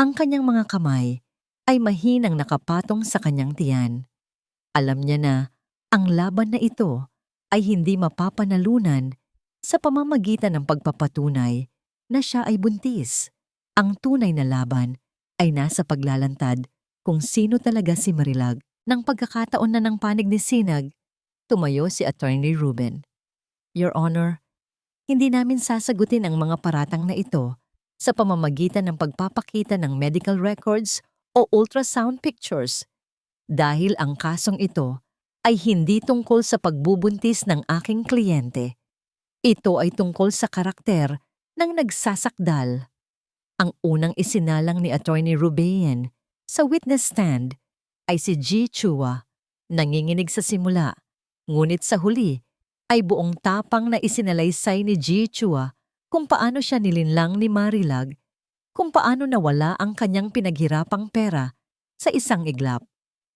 Ang kanyang mga kamay ay mahinang nakapatong sa kanyang tiyan. Alam niya na ang laban na ito ay hindi mapapanalunan sa pamamagitan ng pagpapatunay na siya ay buntis. Ang tunay na laban ay nasa paglalantad kung sino talaga si Marilag. Nang pagkakataon na ng panig ni Sinag, tumayo si Attorney Ruben. Your Honor, hindi namin sasagutin ang mga paratang na ito sa pamamagitan ng pagpapakita ng medical records o ultrasound pictures dahil ang kasong ito ay hindi tungkol sa pagbubuntis ng aking kliyente. Ito ay tungkol sa karakter ng nagsasakdal. Ang unang isinalang ni Attorney Ruben sa witness stand ay si G. Chua, nanginginig sa simula, ngunit sa huli ay buong tapang na isinalaysay ni G. Chua kung paano siya nilinlang ni Marilag, kung paano nawala ang kanyang pinaghirapang pera sa isang iglap.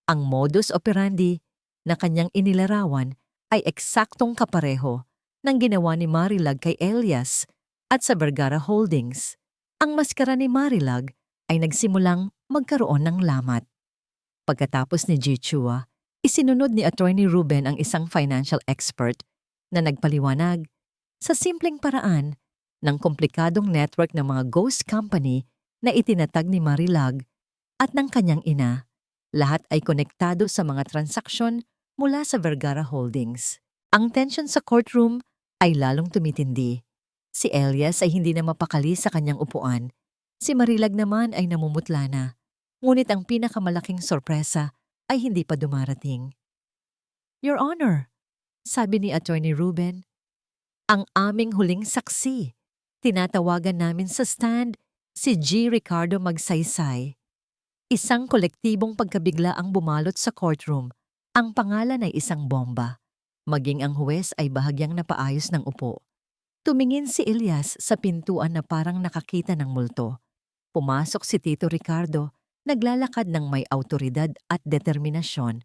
Ang modus operandi na kanyang inilarawan ay eksaktong kapareho ng ginawa ni Marilag kay Elias at sa Vergara Holdings. Ang maskara ni Marilag ay nagsimulang magkaroon ng lamat. Pagkatapos ni G. Chua, isinunod ni Attorney Ruben ang isang financial expert na nagpaliwanag sa simpleng paraan ng komplikadong network ng mga ghost company na itinatag ni Marilag at ng kanyang ina. Lahat ay konektado sa mga transaksyon mula sa Vergara Holdings. Ang tension sa courtroom ay lalong tumitindi. Si Elias ay hindi na mapakali sa kanyang upuan. Si Marilag naman ay namumutla na. Ngunit ang pinakamalaking sorpresa ay hindi pa dumarating. Your Honor, sabi ni Attorney Ruben, ang aming huling saksi. Tinatawagan namin sa stand si G. Ricardo Magsaysay. Isang kolektibong pagkabigla ang bumalot sa courtroom. Ang pangalan ay isang bomba. Maging ang huwes ay bahagyang napaayos ng upo. Tumingin si Elias sa pintuan na parang nakakita ng multo. Pumasok si Tito Ricardo, naglalakad ng may autoridad at determinasyon.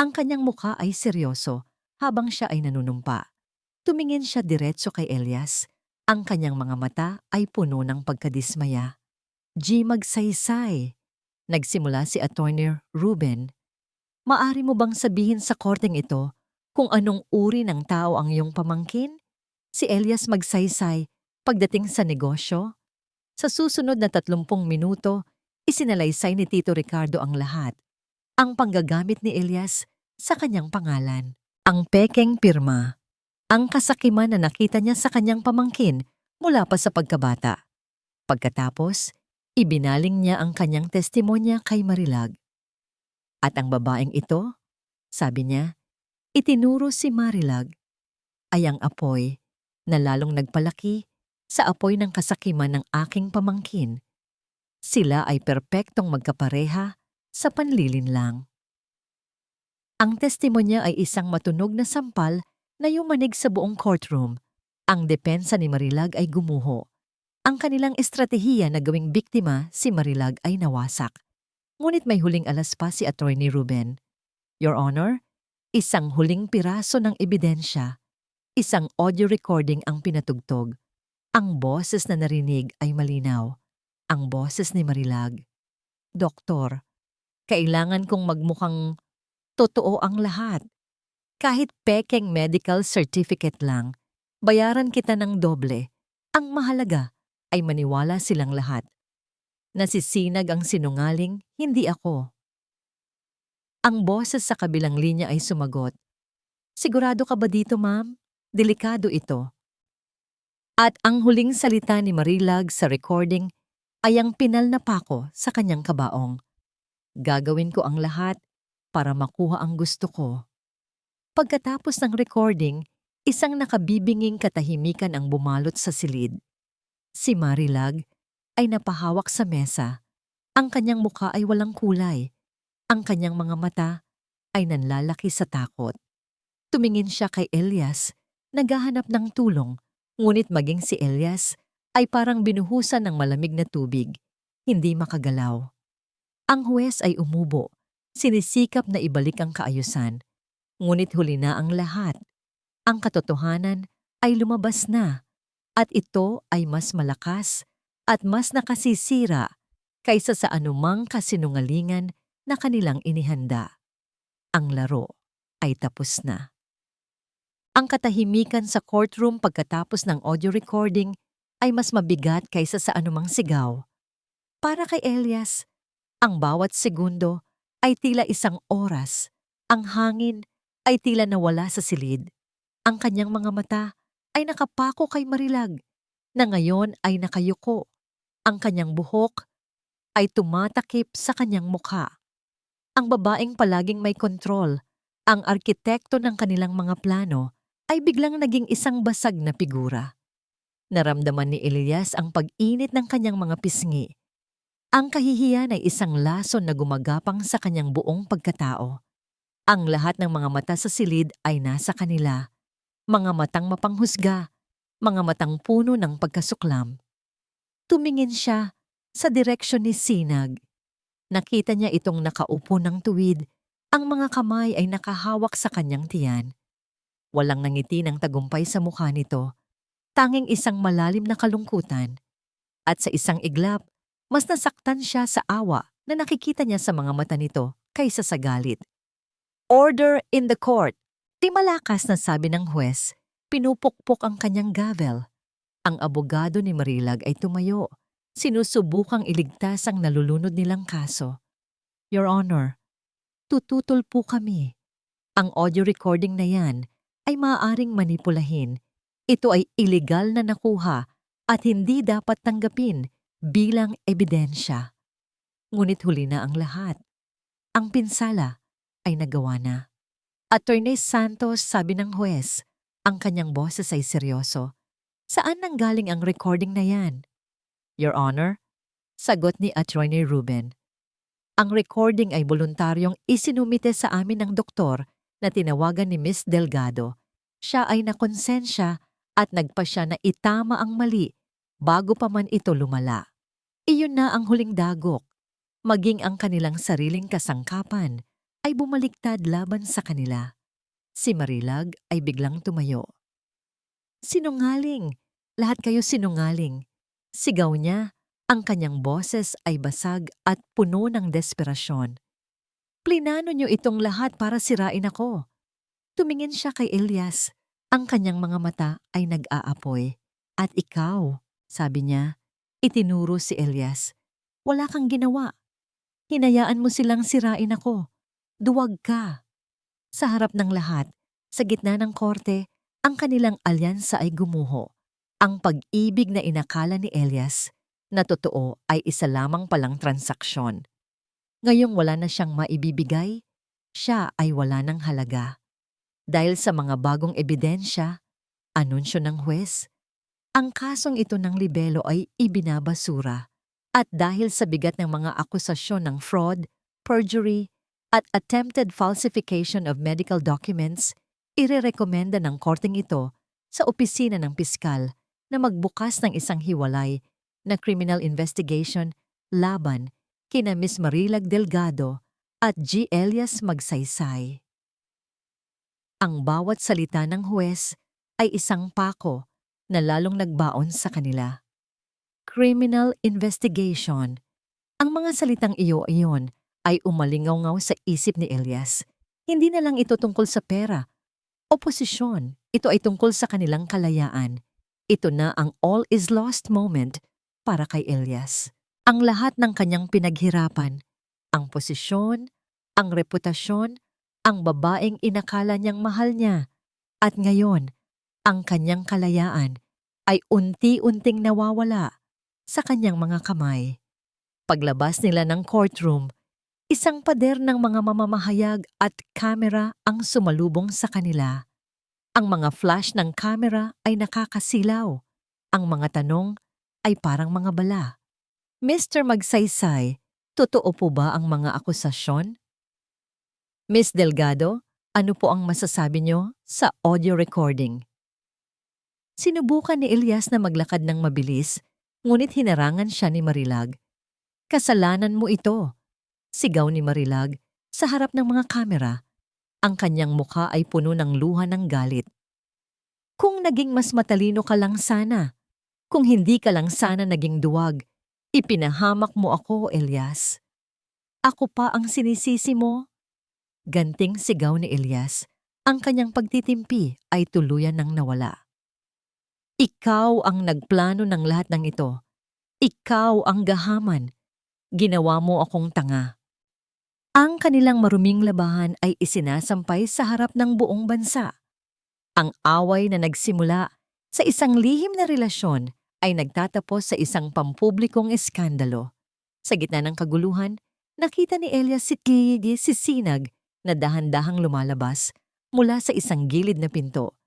Ang kanyang mukha ay seryoso habang siya ay nanunumpa. Tumingin siya diretso kay Elias. Ang kanyang mga mata ay puno ng pagkadismaya. G. Magsaysay. Nagsimula si Attorney Ruben. Maari mo bang sabihin sa korteng ito kung anong uri ng tao ang iyong pamangkin? Si Elias Magsaysay pagdating sa negosyo? Sa susunod na 30 minuto, isinalaysay ni Tito Ricardo ang lahat. Ang panggagamit ni Elias sa kanyang pangalan. Ang pekeng pirma. Ang kasakiman na nakita niya sa kanyang pamangkin mula pa sa pagkabata. Pagkatapos, ibinaling niya ang kanyang testimonya kay Marilag. At ang babaeng ito, sabi niya, itinuro si Marilag ay ang apoy na lalong nagpalaki sa apoy ng kasakiman ng aking pamangkin. Sila ay perpektong magkapareha sa panlilinlang. Ang testimonya ay isang matunog na sampal na yumanig sa buong courtroom. Ang depensa ni Marilag ay gumuho. Ang kanilang estratehiya na gawing biktima si Marilag ay nawasak. Ngunit may huling alas pa si Attorney Ruben. Your Honor, isang huling piraso ng ebidensya. Isang audio recording ang pinatugtog. Ang boses na narinig ay malinaw. Ang boses ni Marilag. Doktor, kailangan kong magmukhang totoo ang lahat. Kahit pekeng medical certificate lang, bayaran kita ng doble. Ang mahalaga ay maniwala silang lahat. Nasisinag ang sinungaling, hindi ako. Ang boses sa kabilang linya ay sumagot. Sigurado ka ba dito, ma'am? Delikado ito. At ang huling salita ni Marilag sa recording ay ang pinal na pako sa kanyang kabaong. Gagawin ko ang lahat para makuha ang gusto ko. Pagkatapos ng recording, isang nakabibinging katahimikan ang bumalot sa silid. Si Marilag ay napahawak sa mesa. Ang kanyang mukha ay walang kulay. Ang kanyang mga mata ay nanlalaki sa takot. Tumingin siya kay Elias, naghahanap ng tulong, ngunit maging si Elias ay parang binuhusan ng malamig na tubig, hindi makagalaw. Ang huwes ay umubo, sinisikap na ibalik ang kaayusan, ngunit huli na ang lahat. Ang katotohanan ay lumabas na, at ito ay mas malakas at mas nakasisira kaysa sa anumang kasinungalingan na kanilang inihanda. Ang laro ay tapos na. Ang katahimikan sa courtroom pagkatapos ng audio recording ay mas mabigat kaysa sa anumang sigaw. Para kay Elias, ang bawat segundo ay tila isang oras. Ang hangin ay tila nawala sa silid. Ang kanyang mga mata ay nakapako kay Marilag, na ngayon ay nakayuko. Ang kanyang buhok ay tumatakip sa kanyang mukha. Ang babaeng palaging may kontrol, ang arkitekto ng kanilang mga plano, ay biglang naging isang basag na figura. Naramdaman ni Elias ang pag-init ng kanyang mga pisngi. Ang kahihiyan ay isang lason na gumagapang sa kanyang buong pagkatao. Ang lahat ng mga mata sa silid ay nasa kanila. Mga matang mapanghusga, mga matang puno ng pagkasuklam. Tumingin siya sa direksyon ni Sinag. Nakita niya itong nakaupo ng tuwid. Ang mga kamay ay nakahawak sa kanyang tiyan. Walang nangiti ng tagumpay sa mukha nito, tanging isang malalim na kalungkutan. At sa isang iglap, mas nasaktan siya sa awa na nakikita niya sa mga mata nito kaysa sa galit. "Order in the court!" Di malakas na sabi ng huwes, pinupukpok ang kanyang gavel. Ang abogado ni Marilag ay tumayo, sinusubukang iligtas ang nalulunod nilang kaso. "Your Honor, tututol po kami. Ang audio recording na yan ay maaaring manipulahin. Ito ay illegal na nakuha at hindi dapat tanggapin bilang ebidensya." Ngunit huli na ang lahat. Ang pinsala ay nagawa na. Attorney Santos, sabi ng huwes, ang kanyang boses ay seryoso. "Saan nanggaling ang recording na yan?" "Your Honor," sagot ni Attorney Ruben, "ang recording ay voluntaryong isinumite sa amin ng doktor na tinawagan ni Miss Delgado. Siya ay nakonsensya at nagpasya na itama ang mali bago pa man ito lumala. Iyon na ang huling dagok. Maging ang kanilang sariling kasangkapan ay bumaliktad laban sa kanila." Si Marilag ay biglang tumayo. "Sinungaling! Lahat kayo sinungaling!" Sigaw niya, ang kanyang boses ay basag at puno ng desperasyon. "Plinano niyo itong lahat para sirain ako." Tumingin siya kay Elias. Ang kanyang mga mata ay nag-aapoy. "At ikaw," sabi niya, itinuro si Elias, "wala kang ginawa. Hinayaan mo silang sirain ako. Duwag ka." Sa harap ng lahat, sa gitna ng korte, ang kanilang alyansa ay gumuho. Ang pag-ibig na inakala ni Elias na totoo ay isa lamang palang transaksyon. Ngayong wala na siyang maibibigay, siya ay wala ng halaga. Dahil sa mga bagong ebidensya, anunsyo ng huwes, ang kasong ito ng libelo ay ibinabasura. At dahil sa bigat ng mga akusasyon ng fraud, perjury, at attempted falsification of medical documents, irerekomenda ng korteng ito sa opisina ng piskal na magbukas ng isang hiwalay na criminal investigation laban kina Miss Marilag Delgado at G. Elias Magsaysay. Ang bawat salita ng huwes ay isang pako na lalong nagbaon sa kanila. Criminal investigation. Ang mga salitang iyon ay umalingaw-ngaw sa isip ni Elias. Hindi na lang ito tungkol sa pera o posisyon. Ito ay tungkol sa kanilang kalayaan. Ito na ang all is lost moment para kay Elias. Ang lahat ng kanyang pinaghirapan, ang posisyon, ang reputasyon, ang babaeng inakala niyang mahal niya, at ngayon, ang kanyang kalayaan ay unti-unting nawawala sa kanyang mga kamay. Paglabas nila ng courtroom, isang pader ng mga mamamahayag at kamera ang sumalubong sa kanila. Ang mga flash ng kamera ay nakakasilaw. Ang mga tanong ay parang mga bala. Mr. Magsaysay, totoo po ba ang mga akusasyon? Miss Delgado, ano po ang masasabi niyo sa audio recording? Sinubukan ni Elias na maglakad ng mabilis, ngunit hinarangan siya ni Marilag. Kasalanan mo ito, sigaw ni Marilag sa harap ng mga kamera. Ang kanyang mukha ay puno ng luha ng galit. Kung naging mas matalino ka lang sana, kung hindi ka lang sana naging duwag, ipinahamak mo ako, Elias. Ako pa ang sinisisi mo? Ganting sigaw ni Elias, ang kanyang pagtitimpi ay tuluyan ng nawala. Ikaw ang nagplano ng lahat ng ito. Ikaw ang gahaman. Ginawa mo akong tanga. Ang kanilang maruming labahan ay isinasampay sa harap ng buong bansa. Ang away na nagsimula sa isang lihim na relasyon ay nagtatapos sa isang pampublikong eskandalo. Sa gitna ng kaguluhan, nakita ni Elias si Sinag na dahan-dahang lumalabas mula sa isang gilid na pinto.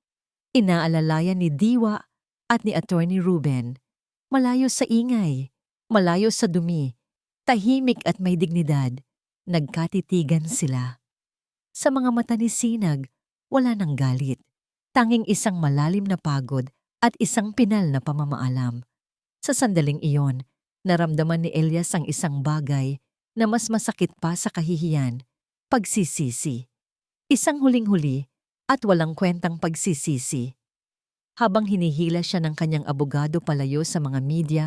Inaalalayan ni Diwa at ni Attorney Ruben. Malayo sa ingay, malayo sa dumi, tahimik at may dignidad, nagkatitigan sila. Sa mga mata ni Sinag, wala nang galit. Tanging isang malalim na pagod at isang pinal na pamamaalam. Sa sandaling iyon, naramdaman ni Elias ang isang bagay na mas masakit pa sa kahihiyan, pagsisisi. Isang huling-huli at walang kwentang pagsisisi. Habang hinihila siya ng kanyang abogado palayo sa mga media,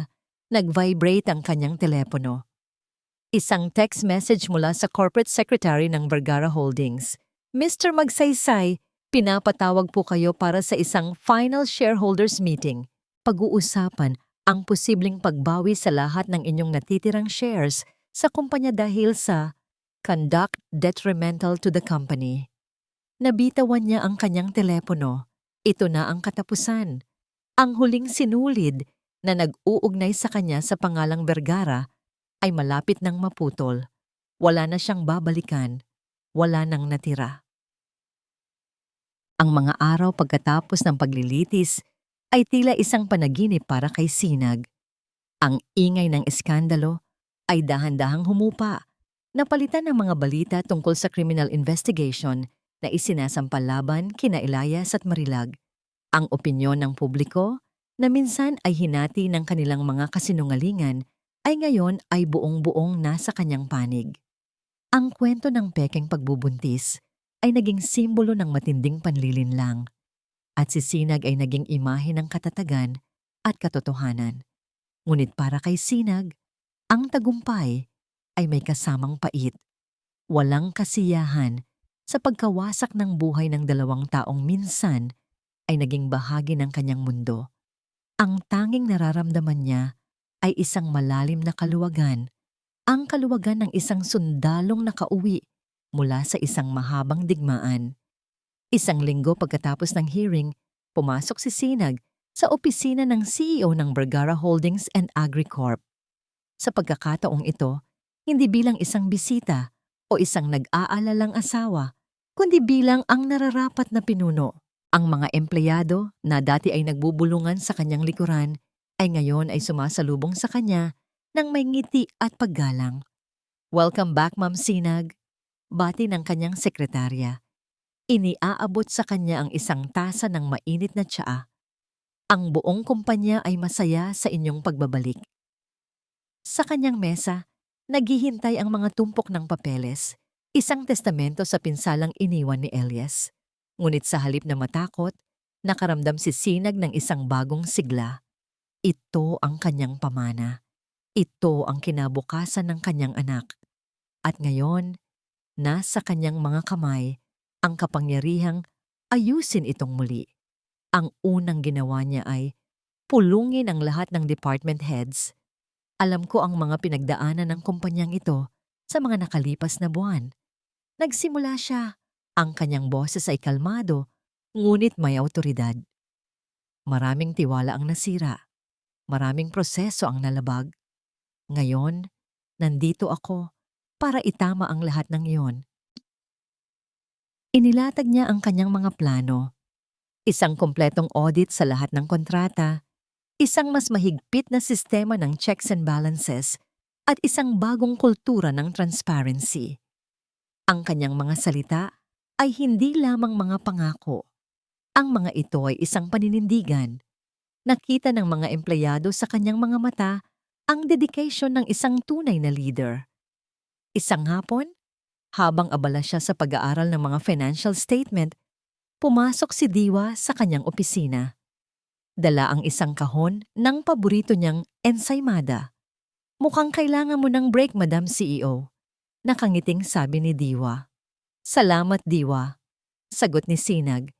nag-vibrate ang kanyang telepono. Isang text message mula sa corporate secretary ng Vergara Holdings. Mr. Magsaysay, pinapatawag po kayo para sa isang final shareholders meeting. Pag-uusapan ang posibleng pagbawi sa lahat ng inyong natitirang shares sa kumpanya dahil sa conduct detrimental to the company. Nabitawan niya ang kanyang telepono. Ito na ang katapusan. Ang huling sinulid na nag-uugnay sa kanya sa pangalang Vergara ay malapit nang maputol. Wala na siyang babalikan. Wala nang natira. Ang mga araw pagkatapos ng paglilitis ay tila isang panaginip para kay Sinag. Ang ingay ng eskandalo ay dahan-dahang humupa. Napalitan ng mga balita tungkol sa criminal investigation na isinasampal laban kina Elias at Marilag. Ang opinyon ng publiko na minsan ay hinati ng kanilang mga kasinungalingan ay ngayon ay buong-buong nasa kanyang panig. Ang kwento ng pekeng pagbubuntis ay naging simbolo ng matinding panlilinlang at si Sinag ay naging imahe ng katatagan at katotohanan. Ngunit para kay Sinag, ang tagumpay ay may kasamang pait. Walang kasiyahan sa pagkawasak ng buhay ng dalawang taong minsan ay naging bahagi ng kanyang mundo. Ang tanging nararamdaman niya ay isang malalim na kaluwagan, ang kaluwagan ng isang sundalong nakauwi mula sa isang mahabang digmaan. Isang linggo pagkatapos ng hearing, pumasok si Sinag sa opisina ng CEO ng Vergara Holdings and Agricorp. Sa pagkakataong ito, hindi bilang isang bisita o isang nag-aalalang asawa, kundi bilang ang nararapat na pinuno. Ang mga empleyado na dati ay nagbubulungan sa kanyang likuran ay ngayon ay sumasalubong sa kanya ng may ngiti at paggalang. Welcome back, Ma'am Sinag. Bati ng kanyang sekretarya. Iniaabot sa kanya ang isang tasa ng mainit na tsaa. Ang buong kumpanya ay masaya sa inyong pagbabalik. Sa kanyang mesa, naghihintay ang mga tumpok ng papeles, isang testamento sa pinsalang iniwan ni Elias. Ngunit sa halip na matakot, nakaramdam si Sinag ng isang bagong sigla. Ito ang kanyang pamana. Ito ang kinabukasan ng kanyang anak. At ngayon, nasa kanyang mga kamay ang kapangyarihang ayusin itong muli. Ang unang ginawa niya ay pulungin ang lahat ng department heads. Alam ko ang mga pinagdaanan ng kumpanyang ito sa mga nakalipas na buwan. Nagsimula siya. Ang kanyang boses ay kalmado, ngunit may awtoridad. Maraming tiwala ang nasira. Maraming proseso ang nalabag. Ngayon, nandito ako para itama ang lahat ng iyon. Inilatag niya ang kanyang mga plano. Isang kumpletong audit sa lahat ng kontrata, isang mas mahigpit na sistema ng checks and balances, at isang bagong kultura ng transparency. Ang kanyang mga salita ay hindi lamang mga pangako. Ang mga ito ay isang paninindigan. Nakita ng mga empleyado sa kanyang mga mata ang dedication ng isang tunay na leader. Isang hapon, habang abala siya sa pag-aaral ng mga financial statement, pumasok si Diwa sa kanyang opisina. Dala ang isang kahon ng paborito niyang ensaymada. Mukhang kailangan mo ng break, Madam CEO. Nakangiting sabi ni Diwa. Salamat, Diwa. Sagot ni Sinag.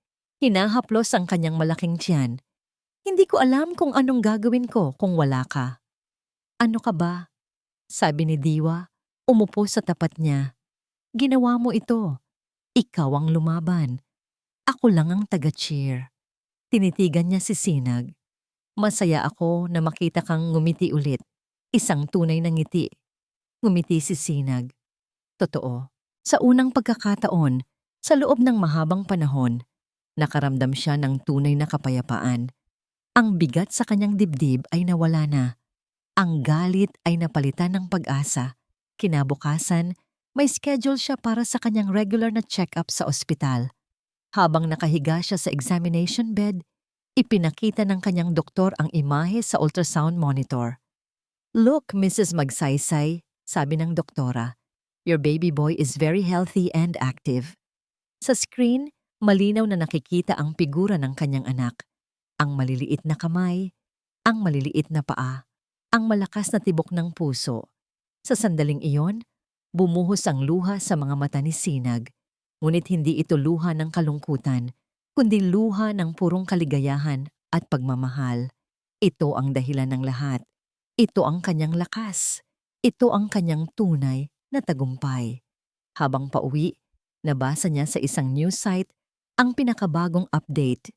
Hinahaplos ang kanyang malaking tiyan. Hindi ko alam kung anong gagawin ko kung wala ka. Ano ka ba? Sabi ni Diwa, umupo sa tapat niya. Ginawa mo ito. Ikaw ang lumaban. Ako lang ang taga-cheer. Tinitigan niya si Sinag. Masaya ako na makita kang ngumiti ulit. Isang tunay na ngiti. Ngumiti si Sinag. Totoo. Sa unang pagkakataon, sa loob ng mahabang panahon, nakaramdam siya ng tunay na kapayapaan. Ang bigat sa kanyang dibdib ay nawala na. Ang galit ay napalitan ng pag-asa. Kinabukasan, may schedule siya para sa kanyang regular na check-up sa ospital. Habang nakahiga siya sa examination bed, ipinakita ng kanyang doktor ang imahe sa ultrasound monitor. Look, Mrs. Magsaysay, sabi ng doktora, your baby boy is very healthy and active. Sa screen, malinaw na nakikita ang figura ng kanyang anak. Ang maliliit na kamay, ang maliliit na paa, ang malakas na tibok ng puso. Sa sandaling iyon, bumuhos ang luha sa mga mata ni Sinag. Ngunit hindi ito luha ng kalungkutan, kundi luha ng purong kaligayahan at pagmamahal. Ito ang dahilan ng lahat. Ito ang kanyang lakas. Ito ang kanyang tunay na tagumpay. Habang pauwi, nabasa niya sa isang news site ang pinakabagong update.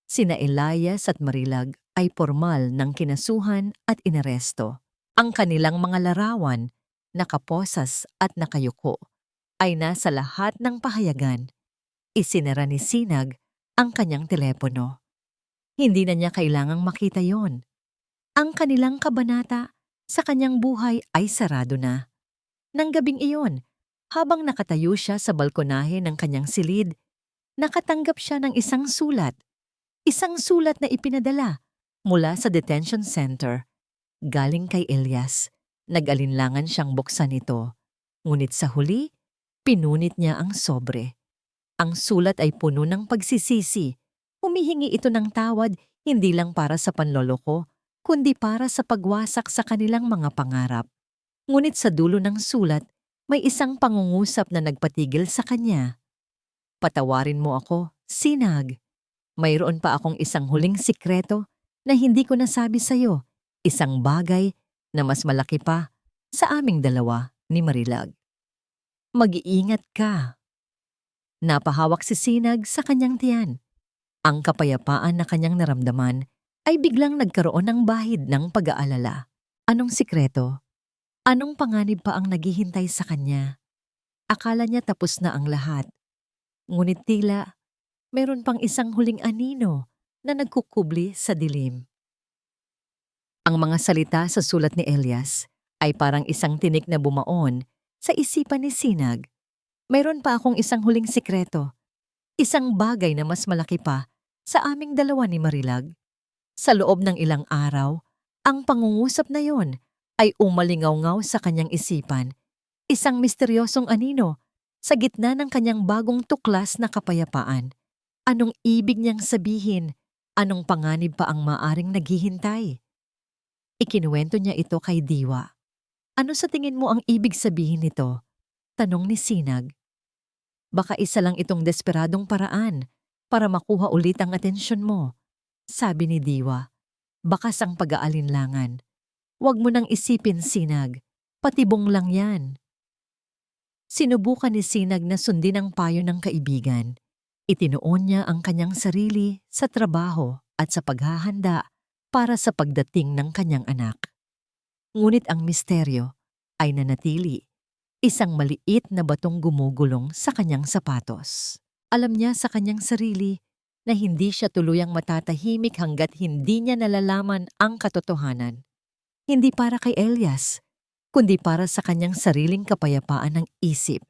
Sina Elias at Marilag ay formal ng kinasuhan at inaresto. Ang kanilang mga larawan, nakaposas at nakayuko, ay nasa lahat ng pahayagan. Isinara ni Sinag ang kanyang telepono. Hindi na niya kailangang makita yon. Ang kanilang kabanata sa kanyang buhay ay sarado na. Nang gabing iyon, habang nakatayo siya sa balkonahe ng kanyang silid, nakatanggap siya ng isang sulat. Isang sulat na ipinadala mula sa detention center. Galing kay Elias. Nag-alinlangan siyang buksan ito. Ngunit sa huli, pinunit niya ang sobre. Ang sulat ay puno ng pagsisisi. Humihingi ito ng tawad hindi lang para sa panloloko, kundi para sa pagwasak sa kanilang mga pangarap. Ngunit sa dulo ng sulat, may isang pangungusap na nagpatigil sa kanya. Patawarin mo ako, Sinag. Mayroon pa akong isang huling sikreto na hindi ko nasabi sa'yo. Isang bagay na mas malaki pa sa aming dalawa ni Marilag. Mag-iingat ka. Napahawak si Sinag sa kanyang tiyan. Ang kapayapaan na kanyang naramdaman ay biglang nagkaroon ng bahid ng pag-aalala. Anong sikreto? Anong panganib pa ang naghihintay sa kanya? Akala niya tapos na ang lahat. Ngunit tila, meron pang isang huling anino na nagkukubli sa dilim. Ang mga salita sa sulat ni Elias ay parang isang tinik na bumaon sa isipan ni Sinag. Mayroon pa akong isang huling sikreto. Isang bagay na mas malaki pa sa aming dalawa ni Marilag. Sa loob ng ilang araw, ang pangungusap na yon ay umalingaw-ngaw sa kanyang isipan. Isang misteryosong anino sa gitna ng kanyang bagong tuklas na kapayapaan. Anong ibig niyang sabihin? Anong panganib pa ang maaring naghihintay? Ikinuwento niya ito kay Diwa. Ano sa tingin mo ang ibig sabihin nito? Tanong ni Sinag. Baka isa lang itong desperadong paraan para makuha ulit ang atensyon mo, sabi ni Diwa. Bakas ang pag-aalinlangan. Huwag mo nang isipin, Sinag. Patibong lang yan. Sinubukan ni Sinag na sundin ang payo ng kaibigan. Itinuon niya ang kanyang sarili sa trabaho at sa paghahanda para sa pagdating ng kanyang anak. Ngunit ang misteryo ay nanatili, isang maliit na batong gumugulong sa kanyang sapatos. Alam niya sa kanyang sarili na hindi siya tuluyang matatahimik hanggat hindi niya nalalaman ang katotohanan. Hindi para kay Elias, kundi para sa kanyang sariling kapayapaan ng isip.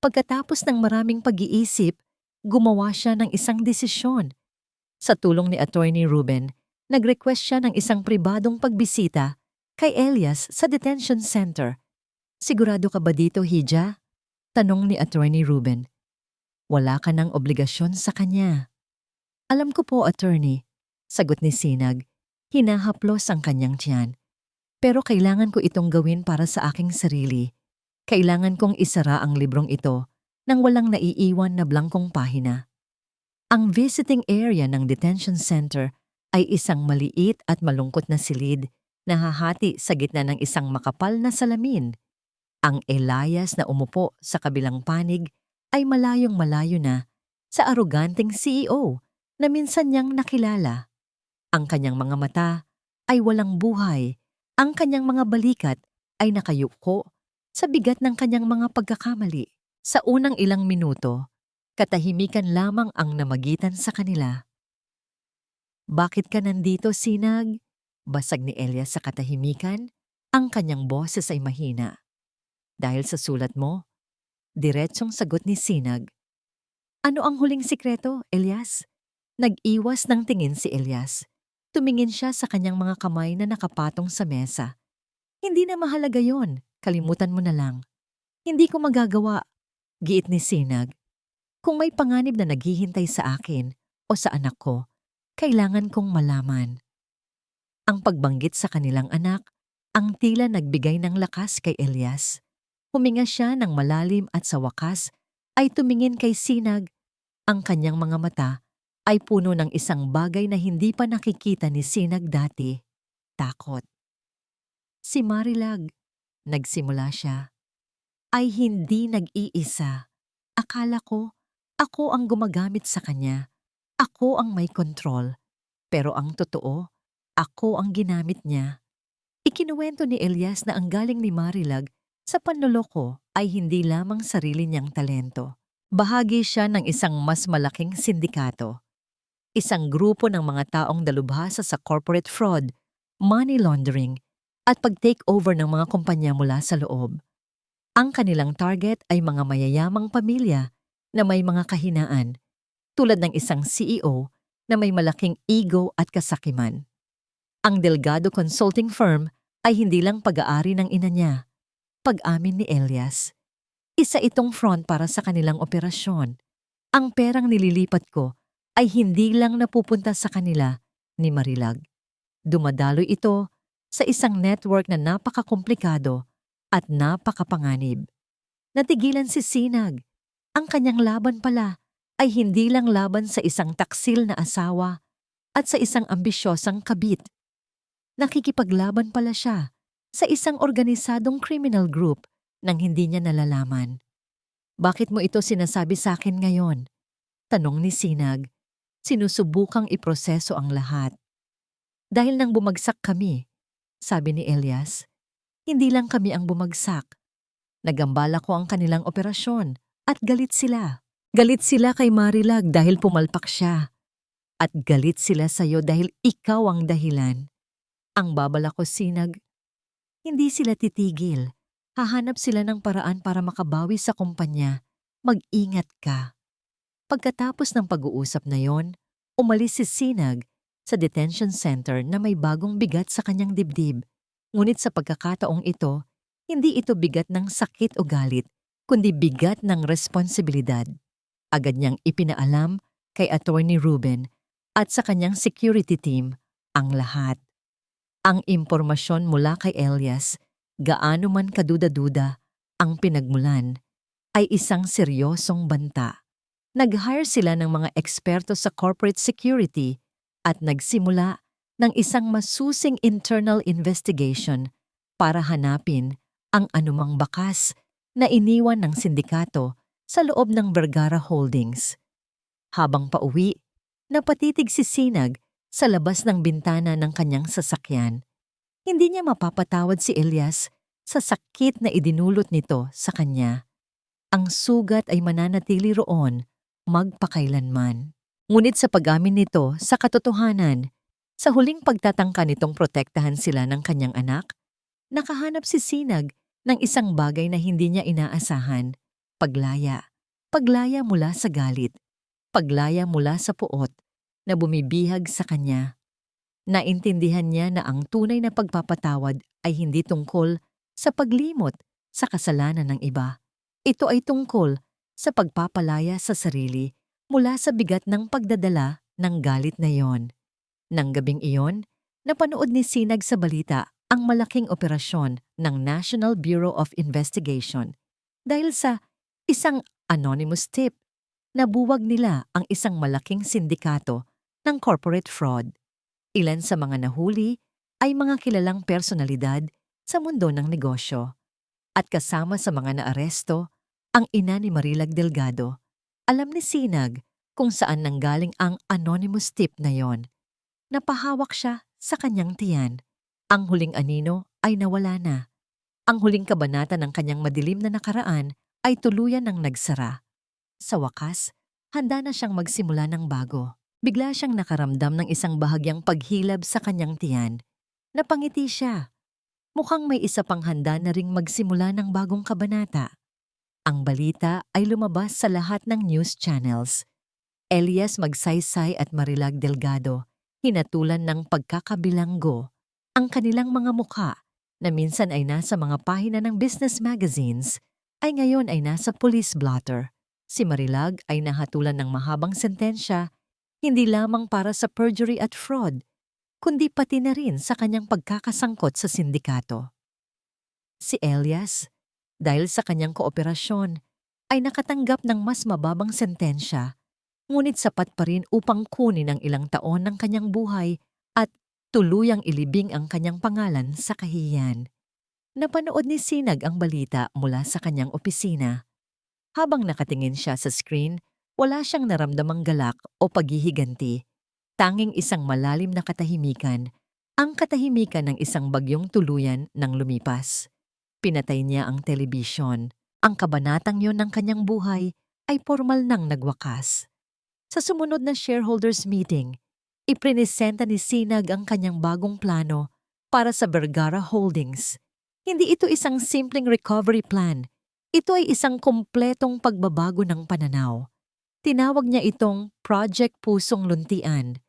Pagkatapos ng maraming pag-iisip, gumawa siya ng isang desisyon. Sa tulong ni Attorney Ruben, nag-request siya ng isang pribadong pagbisita kay Elias sa detention center. Sigurado ka ba dito, Hija? Tanong ni Attorney Ruben. Wala ka ng obligasyon sa kanya. Alam ko po, Attorney, sagot ni Sinag. Hinahaplos ang kanyang tiyan. Pero kailangan ko itong gawin para sa aking sarili. Kailangan kong isara ang librong ito nang walang naiiwan na blankong pahina. Ang visiting area ng detention center ay isang maliit at malungkot na silid na hahati sa gitna ng isang makapal na salamin. Ang Elias na umupo sa kabilang panig ay malayong malayo na sa aroganteng CEO na minsan niyang nakilala. Ang kanyang mga mata ay walang buhay. Ang kanyang mga balikat ay nakayuko sa bigat ng kanyang mga pagkakamali. Sa unang ilang minuto, katahimikan lamang ang namagitan sa kanila. Bakit ka nandito, Sinag? Basag ni Elias sa katahimikan. Ang kanyang boses ay mahina. Dahil sa sulat mo, diretsong sagot ni Sinag. Ano ang huling sikreto, Elias? Nag-iwas ng tingin si Elias. Tumingin siya sa kanyang mga kamay na nakapatong sa mesa. Hindi na mahalaga yon, kalimutan mo na lang. Hindi ko magagawa, giit ni Sinag. Kung may panganib na naghihintay sa akin o sa anak ko, kailangan kong malaman. Ang pagbanggit sa kanilang anak, ang tila nagbigay ng lakas kay Elias. Huminga siya ng malalim at sa wakas ay tumingin kay Sinag. Ang kanyang mga mata ay puno ng isang bagay na hindi pa nakikita ni Sinag dati, takot. Si Marilag, nagsimula siya, ay hindi nag-iisa. Akala ko, ako ang gumagamit sa kanya. Ako ang may kontrol. Pero ang totoo, ako ang ginamit niya. Ikinuwento ni Elias na ang galing ni Marilag sa panloloko ay hindi lamang sarili niyang talento. Bahagi siya ng isang mas malaking sindikato. Isang grupo ng mga taong dalubhasa sa corporate fraud, money laundering, at pag-take over ng mga kumpanya mula sa loob. Ang kanilang target ay mga mayayamang pamilya na may mga kahinaan, tulad ng isang CEO na may malaking ego at kasakiman. Ang Delgado Consulting Firm ay hindi lang pag-aari ng ina niya. Pag-amin ni Elias, isa itong front para sa kanilang operasyon. Ang perang nililipat ko ay hindi lang napupunta sa kanila ni Marilag. Dumadaloy ito sa isang network na napakakomplikado at napakapanganib. Natigilan si Sinag. Ang kanyang laban pala ay hindi lang laban sa isang taksil na asawa at sa isang ambisyosang kabit. Nakikipaglaban pala siya sa isang organisadong criminal group nang hindi niya nalalaman. Bakit mo ito sinasabi sa akin ngayon? Tanong ni Sinag. Sinusubukang iproseso ang lahat. Dahil nang bumagsak kami, sabi ni Elias, hindi lang kami ang bumagsak. Nagambala ko ang kanilang operasyon at galit sila. Galit sila kay Marilag dahil pumalpak siya. At galit sila sa'yo dahil ikaw ang dahilan. Ang babala ko, Sinag, hindi sila titigil. Hahanap sila ng paraan para makabawi sa kumpanya. Mag-ingat ka. Pagkatapos ng pag-uusap na yon, umalis si Sinag sa detention center na may bagong bigat sa kanyang dibdib. Ngunit sa pagkakataong ito, hindi ito bigat ng sakit o galit, kundi bigat ng responsibilidad. Agad niyang ipinaalam kay Attorney Ruben at sa kanyang security team ang lahat. Ang impormasyon mula kay Elias, gaano man kaduda-duda ang pinagmulan, ay isang seryosong banta. Nag-hire sila ng mga eksperto sa corporate security at nagsimula ng isang masusing internal investigation para hanapin ang anumang bakas na iniwan ng sindikato sa loob ng Vergara Holdings. Habang pauwi, napatitig si Sinag sa labas ng bintana ng kanyang sasakyan. Hindi niya mapapatawad si Elias sa sakit na idinulot nito sa kanya. Ang sugat ay mananatili roon magpakailanman. Ngunit sa pag-amin nito sa katotohanan, sa huling pagtatangka nitong protektahan sila ng kanyang anak, nakahanap si Sinag ng isang bagay na hindi niya inaasahan: paglaya. Paglaya mula sa galit. Paglaya mula sa puot na bumibihag sa kanya. Naintindihan niya na ang tunay na pagpapatawad ay hindi tungkol sa paglimot sa kasalanan ng iba. Ito ay tungkol sa pagpapalaya sa sarili mula sa bigat ng pagdadala ng galit na iyon. Nang gabing iyon, napanood ni Sinag sa balita ang malaking operasyon ng National Bureau of Investigation dahil sa isang anonymous tip. Nabuwag nila ang isang malaking sindikato ng corporate fraud. Ilan sa mga nahuli ay mga kilalang personalidad sa mundo ng negosyo. At kasama sa mga naaresto, ang ina ni Marilag Delgado. Alam ni Sinag kung saan nanggaling ang anonymous tip na yon. Napahawak siya sa kanyang tiyan. Ang huling anino ay nawala na. Ang huling kabanata ng kanyang madilim na nakaraan ay tuluyan ng nagsara. Sa wakas, handa na siyang magsimula ng bago. Bigla siyang nakaramdam ng isang bahagyang paghilab sa kanyang tiyan. Napangiti siya. Mukhang may isa pang handa na ring magsimula ng bagong kabanata. Ang balita ay lumabas sa lahat ng news channels. Elias Magsaysay at Marilag Delgado hinatulan ng pagkakabilanggo. Ang kanilang mga mukha na minsan ay nasa mga pahina ng business magazines ay ngayon ay nasa police blotter. Si Marilag ay nahatulan ng mahabang sentensya hindi lamang para sa perjury at fraud, kundi pati na rin sa kanyang pagkakasangkot sa sindikato. Si Elias, dahil sa kanyang kooperasyon, ay nakatanggap ng mas mababang sentensya, ngunit sapat pa rin upang kunin ang ilang taon ng kanyang buhay at tuluyang ilibing ang kanyang pangalan sa kahihiyan. Napanood ni Sinag ang balita mula sa kanyang opisina. Habang nakatingin siya sa screen, wala siyang naramdamang galak o paghihiganti. Tanging isang malalim na katahimikan, ang katahimikan ng isang bagyong tuluyan nang lumipas. Pinatay niya ang telebisyon. Ang kabanatang yon ng kanyang buhay ay formal nang nagwakas. Sa sumunod na shareholders meeting, iprinesenta ni Sinag ang kanyang bagong plano para sa Vergara Holdings. Hindi ito isang simpleng recovery plan. Ito ay isang kumpletong pagbabago ng pananaw. Tinawag niya itong Project Pusong Luntian,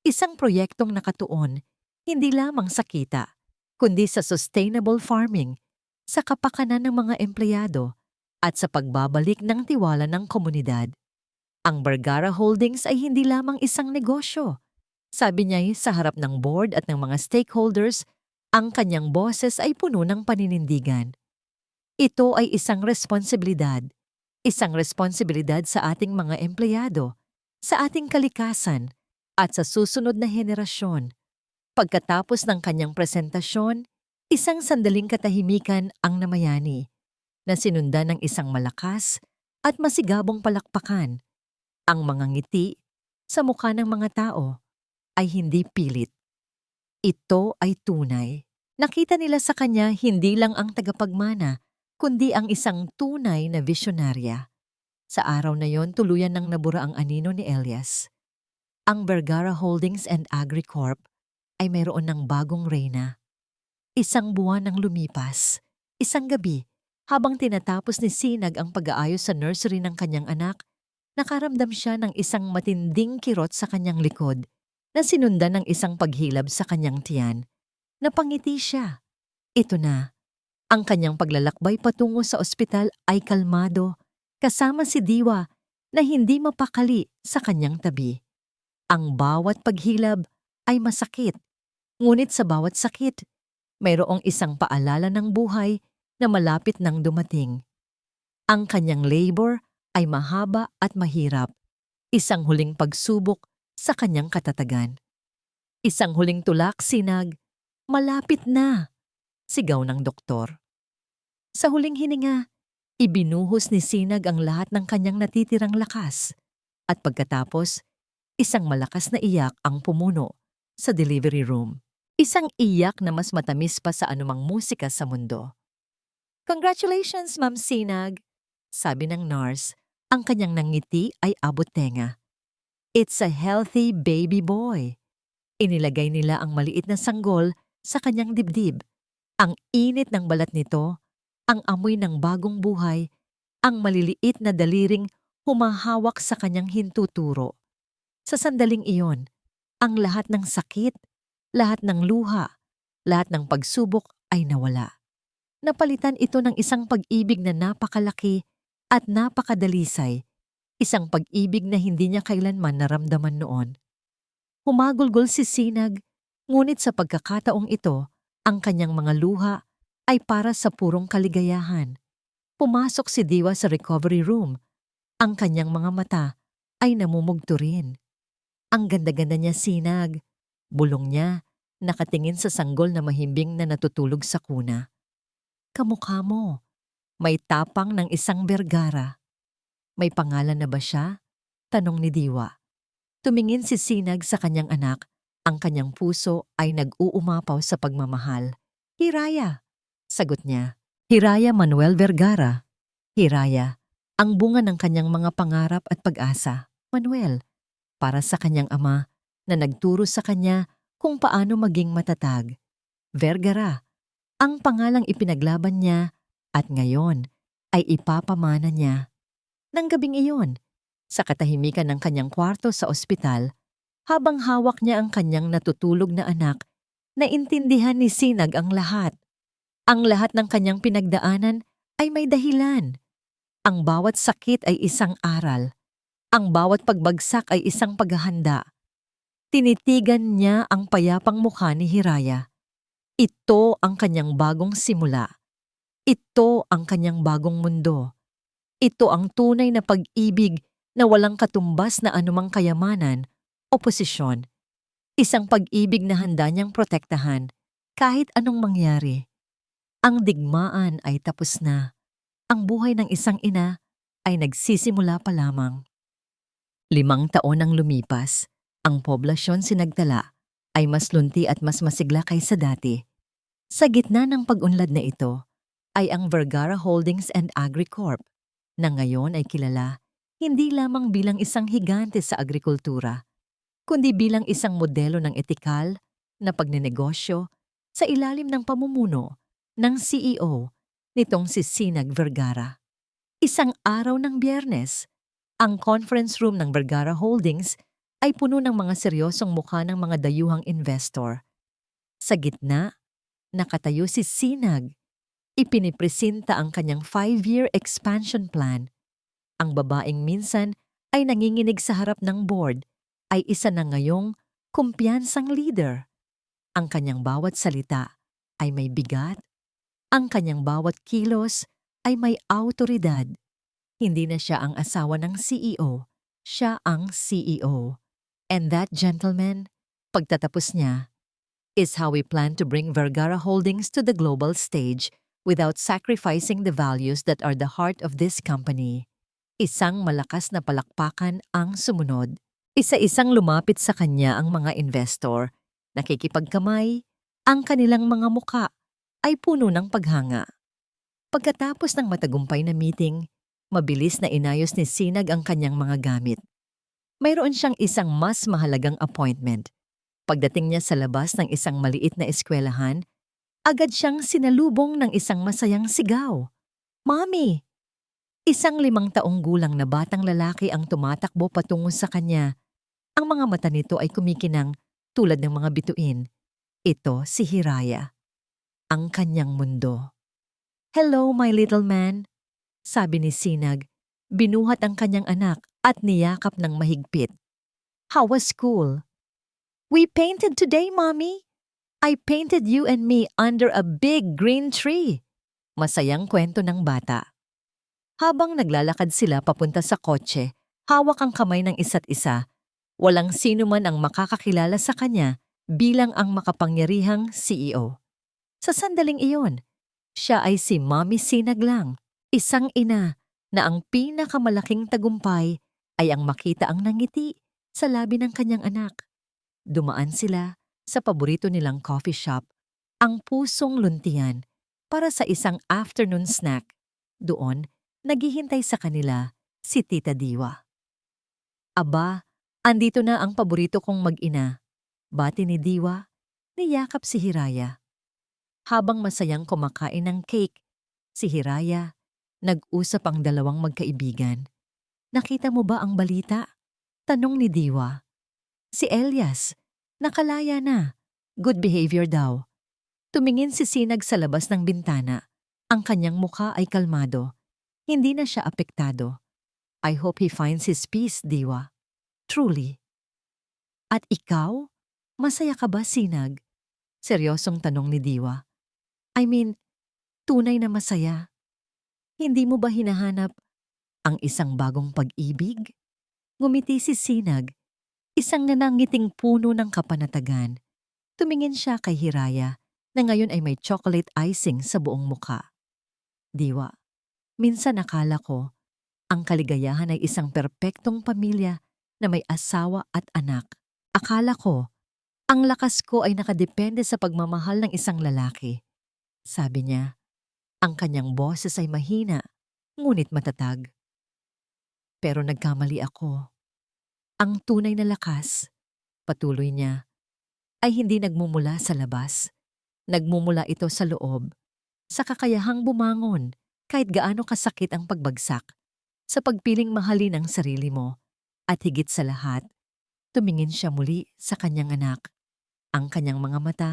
isang proyektong nakatuon hindi lamang sa kita, kundi sa sustainable farming, sa kapakanan ng mga empleyado, at sa pagbabalik ng tiwala ng komunidad. Ang Vergara Holdings ay hindi lamang isang negosyo. Sabi niya sa harap ng board at ng mga stakeholders, ang kanyang boses ay puno ng paninindigan. Ito ay isang responsibilidad. Isang responsibilidad sa ating mga empleyado, sa ating kalikasan, at sa susunod na henerasyon. Pagkatapos ng kanyang presentasyon, isang sandaling katahimikan ang namayani, na sinundan ng isang malakas at masigabong palakpakan. Ang mga ngiti sa mukha ng mga tao ay hindi pilit. Ito ay tunay. Nakita nila sa kanya hindi lang ang tagapagmana, kundi ang isang tunay na visyonarya. Sa araw na yon, tuluyan ng nabura ang anino ni Elias. Ang Vergara Holdings and AgriCorp ay mayroon ng bagong reyna. Isang buwan ang lumipas, isang gabi, habang tinatapos ni Sinag ang pag-aayos sa nursery ng kanyang anak, nakaramdam siya ng isang matinding kirot sa kanyang likod na sinundan ng isang paghilab sa kanyang tiyan. Napangiti siya. Ito na. Ang kanyang paglalakbay patungo sa ospital ay kalmado, kasama si Diwa na hindi mapakali sa kanyang tabi. Ang bawat paghilab ay masakit, ngunit sa bawat sakit, mayroong isang paalala ng buhay na malapit nang dumating. Ang kanyang labor ay mahaba at mahirap, isang huling pagsubok sa kanyang katatagan. Isang huling tulak, Sinag, malapit na, sigaw ng doktor. Sa huling hininga, ibinuhos ni Sinag ang lahat ng kanyang natitirang lakas at pagkatapos, isang malakas na iyak ang pumuno sa delivery room. Isang iyak na mas matamis pa sa anumang musika sa mundo. "Congratulations, Ma'am Sinag," sabi ng nurse. Ang kanyang nangiti ay abot tenga. "It's a healthy baby boy." Inilagay nila ang maliit na sanggol sa kanyang dibdib. Ang init ng balat nito, ang amoy ng bagong buhay, ang maliliit na daliring humahawak sa kanyang hintuturo. Sa sandaling iyon, ang lahat ng sakit, lahat ng luha, lahat ng pagsubok ay nawala. Napalitan ito ng isang pag-ibig na napakalaki at napakadalisay, isang pag-ibig na hindi niya kailanman naramdaman noon. Humagulgol si Sinag, ngunit sa pagkakataong ito, ang kanyang mga luha ay para sa purong kaligayahan. Pumasok si Diwa sa recovery room. Ang kanyang mga mata ay namumugto rin. Ang ganda-ganda niya, Sinag. Bulong niya, nakatingin sa sanggol na mahimbing na natutulog sa kuna. "Kamukha mo. May tapang ng isang Vergara." "May pangalan na ba siya?" tanong ni Diwa. Tumingin si Sinag sa kanyang anak. Ang kanyang puso ay nag-uumapaw sa pagmamahal. "Hiraya," sagot niya. Hiraya Manuel Vergara. Hiraya, ang bunga ng kanyang mga pangarap at pag-asa. Manuel, para sa kanyang ama na nagturo sa kanya kung paano maging matatag. Vergara, ang pangalang ipinaglaban niya at ngayon ay ipapamana niya. Nang gabing iyon, sa katahimikan ng kanyang kwarto sa ospital, habang hawak niya ang kanyang natutulog na anak, naintindihan ni Sinag ang lahat. Ang lahat ng kanyang pinagdaanan ay may dahilan. Ang bawat sakit ay isang aral. Ang bawat pagbagsak ay isang paghahanda. Tinitigan niya ang payapang mukha ni Hiraya. Ito ang kanyang bagong simula. Ito ang kanyang bagong mundo. Ito ang tunay na pag-ibig na walang katumbas na anumang kayamanan o posisyon. Isang pag-ibig na handa niyang protektahan kahit anong mangyari. Ang digmaan ay tapos na. Ang buhay ng isang ina ay nagsisimula pa lamang. 5 taon ang lumipas. Ang poblasyon sinagtala ay mas lunti at mas masigla kaysa dati. Sa gitna ng pag-unlad na ito ay ang Vergara Holdings and Agricorp na ngayon ay kilala hindi lamang bilang isang higante sa agrikultura, kundi bilang isang modelo ng etikal na pagnenegosyo sa ilalim ng pamumuno ng CEO nitong si Sinag Vergara. Isang araw ng Biyernes, ang conference room ng Vergara Holdings ay puno ng mga seryosong mukha ng mga dayuhang investor. Sa gitna, nakatayo si Sinag. Ipinipresenta ang kanyang 5-year expansion plan. Ang babaeng minsan ay nanginginig sa harap ng board ay isa na ngayong kumpiyansang leader. Ang kanyang bawat salita ay may bigat. Ang kanyang bawat kilos ay may awtoridad. Hindi na siya ang asawa ng CEO. Siya ang CEO. And that, gentlemen, pagtatapos niya, is how we plan to bring Vergara Holdings to the global stage without sacrificing the values that are the heart of this company. Isang malakas na palakpakan ang sumunod. Isa-isang lumapit sa kanya ang mga investor. Nakikipagkamay, ang kanilang mga muka ay puno ng paghanga. Pagkatapos ng matagumpay na meeting, mabilis na inayos ni Sinag ang kanyang mga gamit. Mayroon siyang isang mas mahalagang appointment. Pagdating niya sa labas ng isang maliit na eskwelahan, agad siyang sinalubong ng isang masayang sigaw. "Mommy!" Isang 5 taong gulang na batang lalaki ang tumatakbo patungo sa kanya. Ang mga mata nito ay kumikinang tulad ng mga bituin. Ito si Hiraya. Ang kanyang mundo. "Hello, my little man," sabi ni Sinag. Binuhat ang kanyang anak at niyakap ng mahigpit. "How was school?" "We painted today, Mommy. I painted you and me under a big green tree." Masayang kwento ng bata. Habang naglalakad sila papunta sa kotse, hawak ang kamay ng isa't isa. Walang sino man ang makakakilala sa kanya bilang ang makapangyarihang CEO. Sa sandaling iyon, siya ay si Mommy Sinag lang, isang ina na ang pinakamalaking tagumpay ay ang makita ang nangiti sa labi ng kanyang anak. Dumaan sila sa paborito nilang coffee shop ang pusong luntian para sa isang afternoon snack. Doon, naghihintay sa kanila si Tita Diwa. Aba, andito na ang paborito kong mag-ina. Bati ni Diwa, niyakap si Hiraya. Habang masayang kumakain ng cake, si Hiraya, nag-usap ang dalawang magkaibigan. Nakita mo ba ang balita? Tanong ni Diwa. Si Elias, nakalaya na. Good behavior daw. Tumingin si Sinag sa labas ng bintana. Ang kanyang mukha ay kalmado. Hindi na siya apektado. I hope he finds his peace, Diwa. Truly. At ikaw? Masaya ka ba, Sinag? Seryosong tanong ni Diwa. I mean, tunay na masaya. Hindi mo ba hinahanap ang isang bagong pag-ibig? Ngumiti si Sinag, isang nanangiting puno ng kapanatagan. Tumingin siya kay Hiraya na ngayon ay may chocolate icing sa buong muka. Diwa, minsan akala ko, ang kaligayahan ay isang perpektong pamilya na may asawa at anak. Akala ko, ang lakas ko ay nakadepende sa pagmamahal ng isang lalaki. Sabi niya, ang kanyang boses ay mahina, ngunit matatag. Pero nagkamali ako. Ang tunay na lakas, patuloy niya, ay hindi nagmumula sa labas. Nagmumula ito sa loob, sa kakayahang bumangon kahit gaano kasakit ang pagbagsak, sa pagpiling mahalin ang sarili mo, at higit sa lahat, tumingin siya muli sa kanyang anak. Ang kanyang mga mata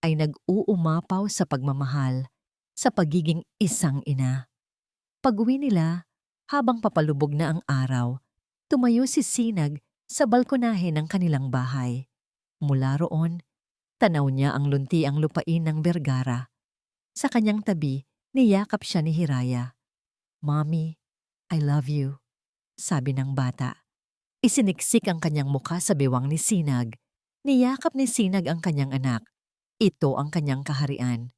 ay nag-uumapaw sa pagmamahal, sa pagiging isang ina. Pag-uwi nila, habang papalubog na ang araw, tumayo si Sinag sa balkonahe ng kanilang bahay. Mula roon, tanaw niya ang luntiang lupain ng Vergara. Sa kanyang tabi, niyakap siya ni Hiraya. Mommy, I love you, sabi ng bata. Isiniksik ang kanyang mukha sa bewang ni Sinag. Niyakap ni Sinag ang kanyang anak. Ito ang kanyang kaharian.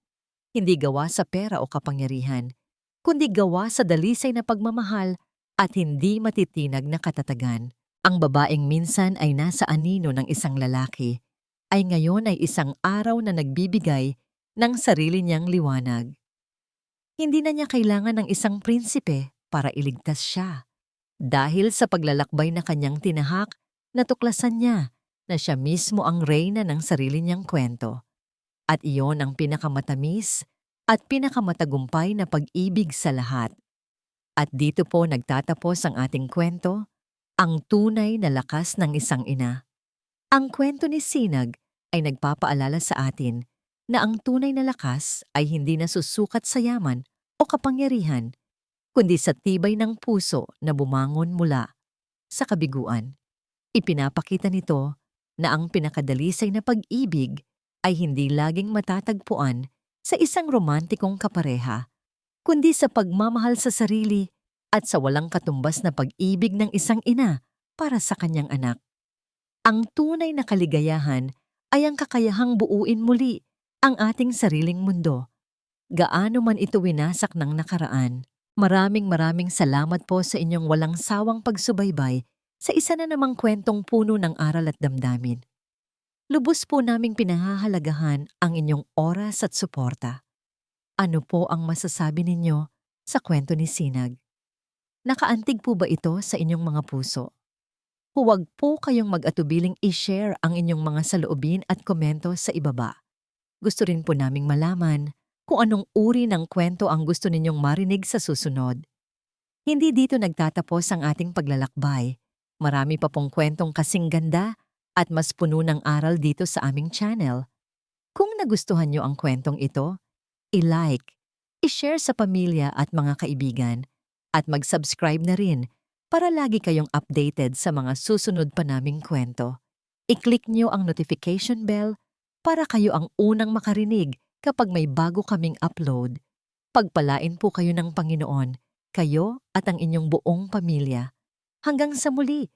Hindi gawa sa pera o kapangyarihan, kundi gawa sa dalisay na pagmamahal at hindi matitinag na katatagan. Ang babaeng minsan ay nasa anino ng isang lalaki, ay ngayon ay isang araw na nagbibigay ng sarili niyang liwanag. Hindi na niya kailangan ng isang prinsipe para iligtas siya. Dahil sa paglalakbay na kanyang tinahak, natuklasan niya na siya mismo ang reyna ng sarili niyang kwento. At iyon ang pinakamatamis at pinakamatagumpay na pag-ibig sa lahat. At dito po nagtatapos ang ating kwento, ang tunay na lakas ng isang ina. Ang kwento ni Sinag ay nagpapaalala sa atin na ang tunay na lakas ay hindi nasusukat sa yaman o kapangyarihan, kundi sa tibay ng puso na bumangon mula sa kabiguan. Ipinapakita nito na ang pinakadalisay na pag-ibig ay hindi laging matatagpuan sa isang romantikong kapareha, kundi sa pagmamahal sa sarili at sa walang katumbas na pag-ibig ng isang ina para sa kanyang anak. Ang tunay na kaligayahan ay ang kakayahang buuin muli ang ating sariling mundo. Gaano man ito winasak ng nakaraan. Maraming salamat po sa inyong walang sawang pagsubaybay sa isa na namang kwentong puno ng aral at damdamin. Lubos po naming pinahahalagahan ang inyong oras at suporta. Ano po ang masasabi ninyo sa kwento ni Sinag? Nakaantig po ba ito sa inyong mga puso? Huwag po kayong mag-atubiling i-share ang inyong mga saloobin at komento sa ibaba. Gusto rin po naming malaman kung anong uri ng kwento ang gusto ninyong marinig sa susunod. Hindi dito nagtatapos ang ating paglalakbay. Marami pa pong kwentong kasing ganda at mas puno ng aral dito sa aming channel. Kung nagustuhan nyo ang kwentong ito, i-like, i-share sa pamilya at mga kaibigan, at mag-subscribe na rin para lagi kayong updated sa mga susunod pa naming kwento. I-click nyo ang notification bell para kayo ang unang makarinig kapag may bago kaming upload. Pagpalain po kayo ng Panginoon, kayo at ang inyong buong pamilya. Hanggang sa muli,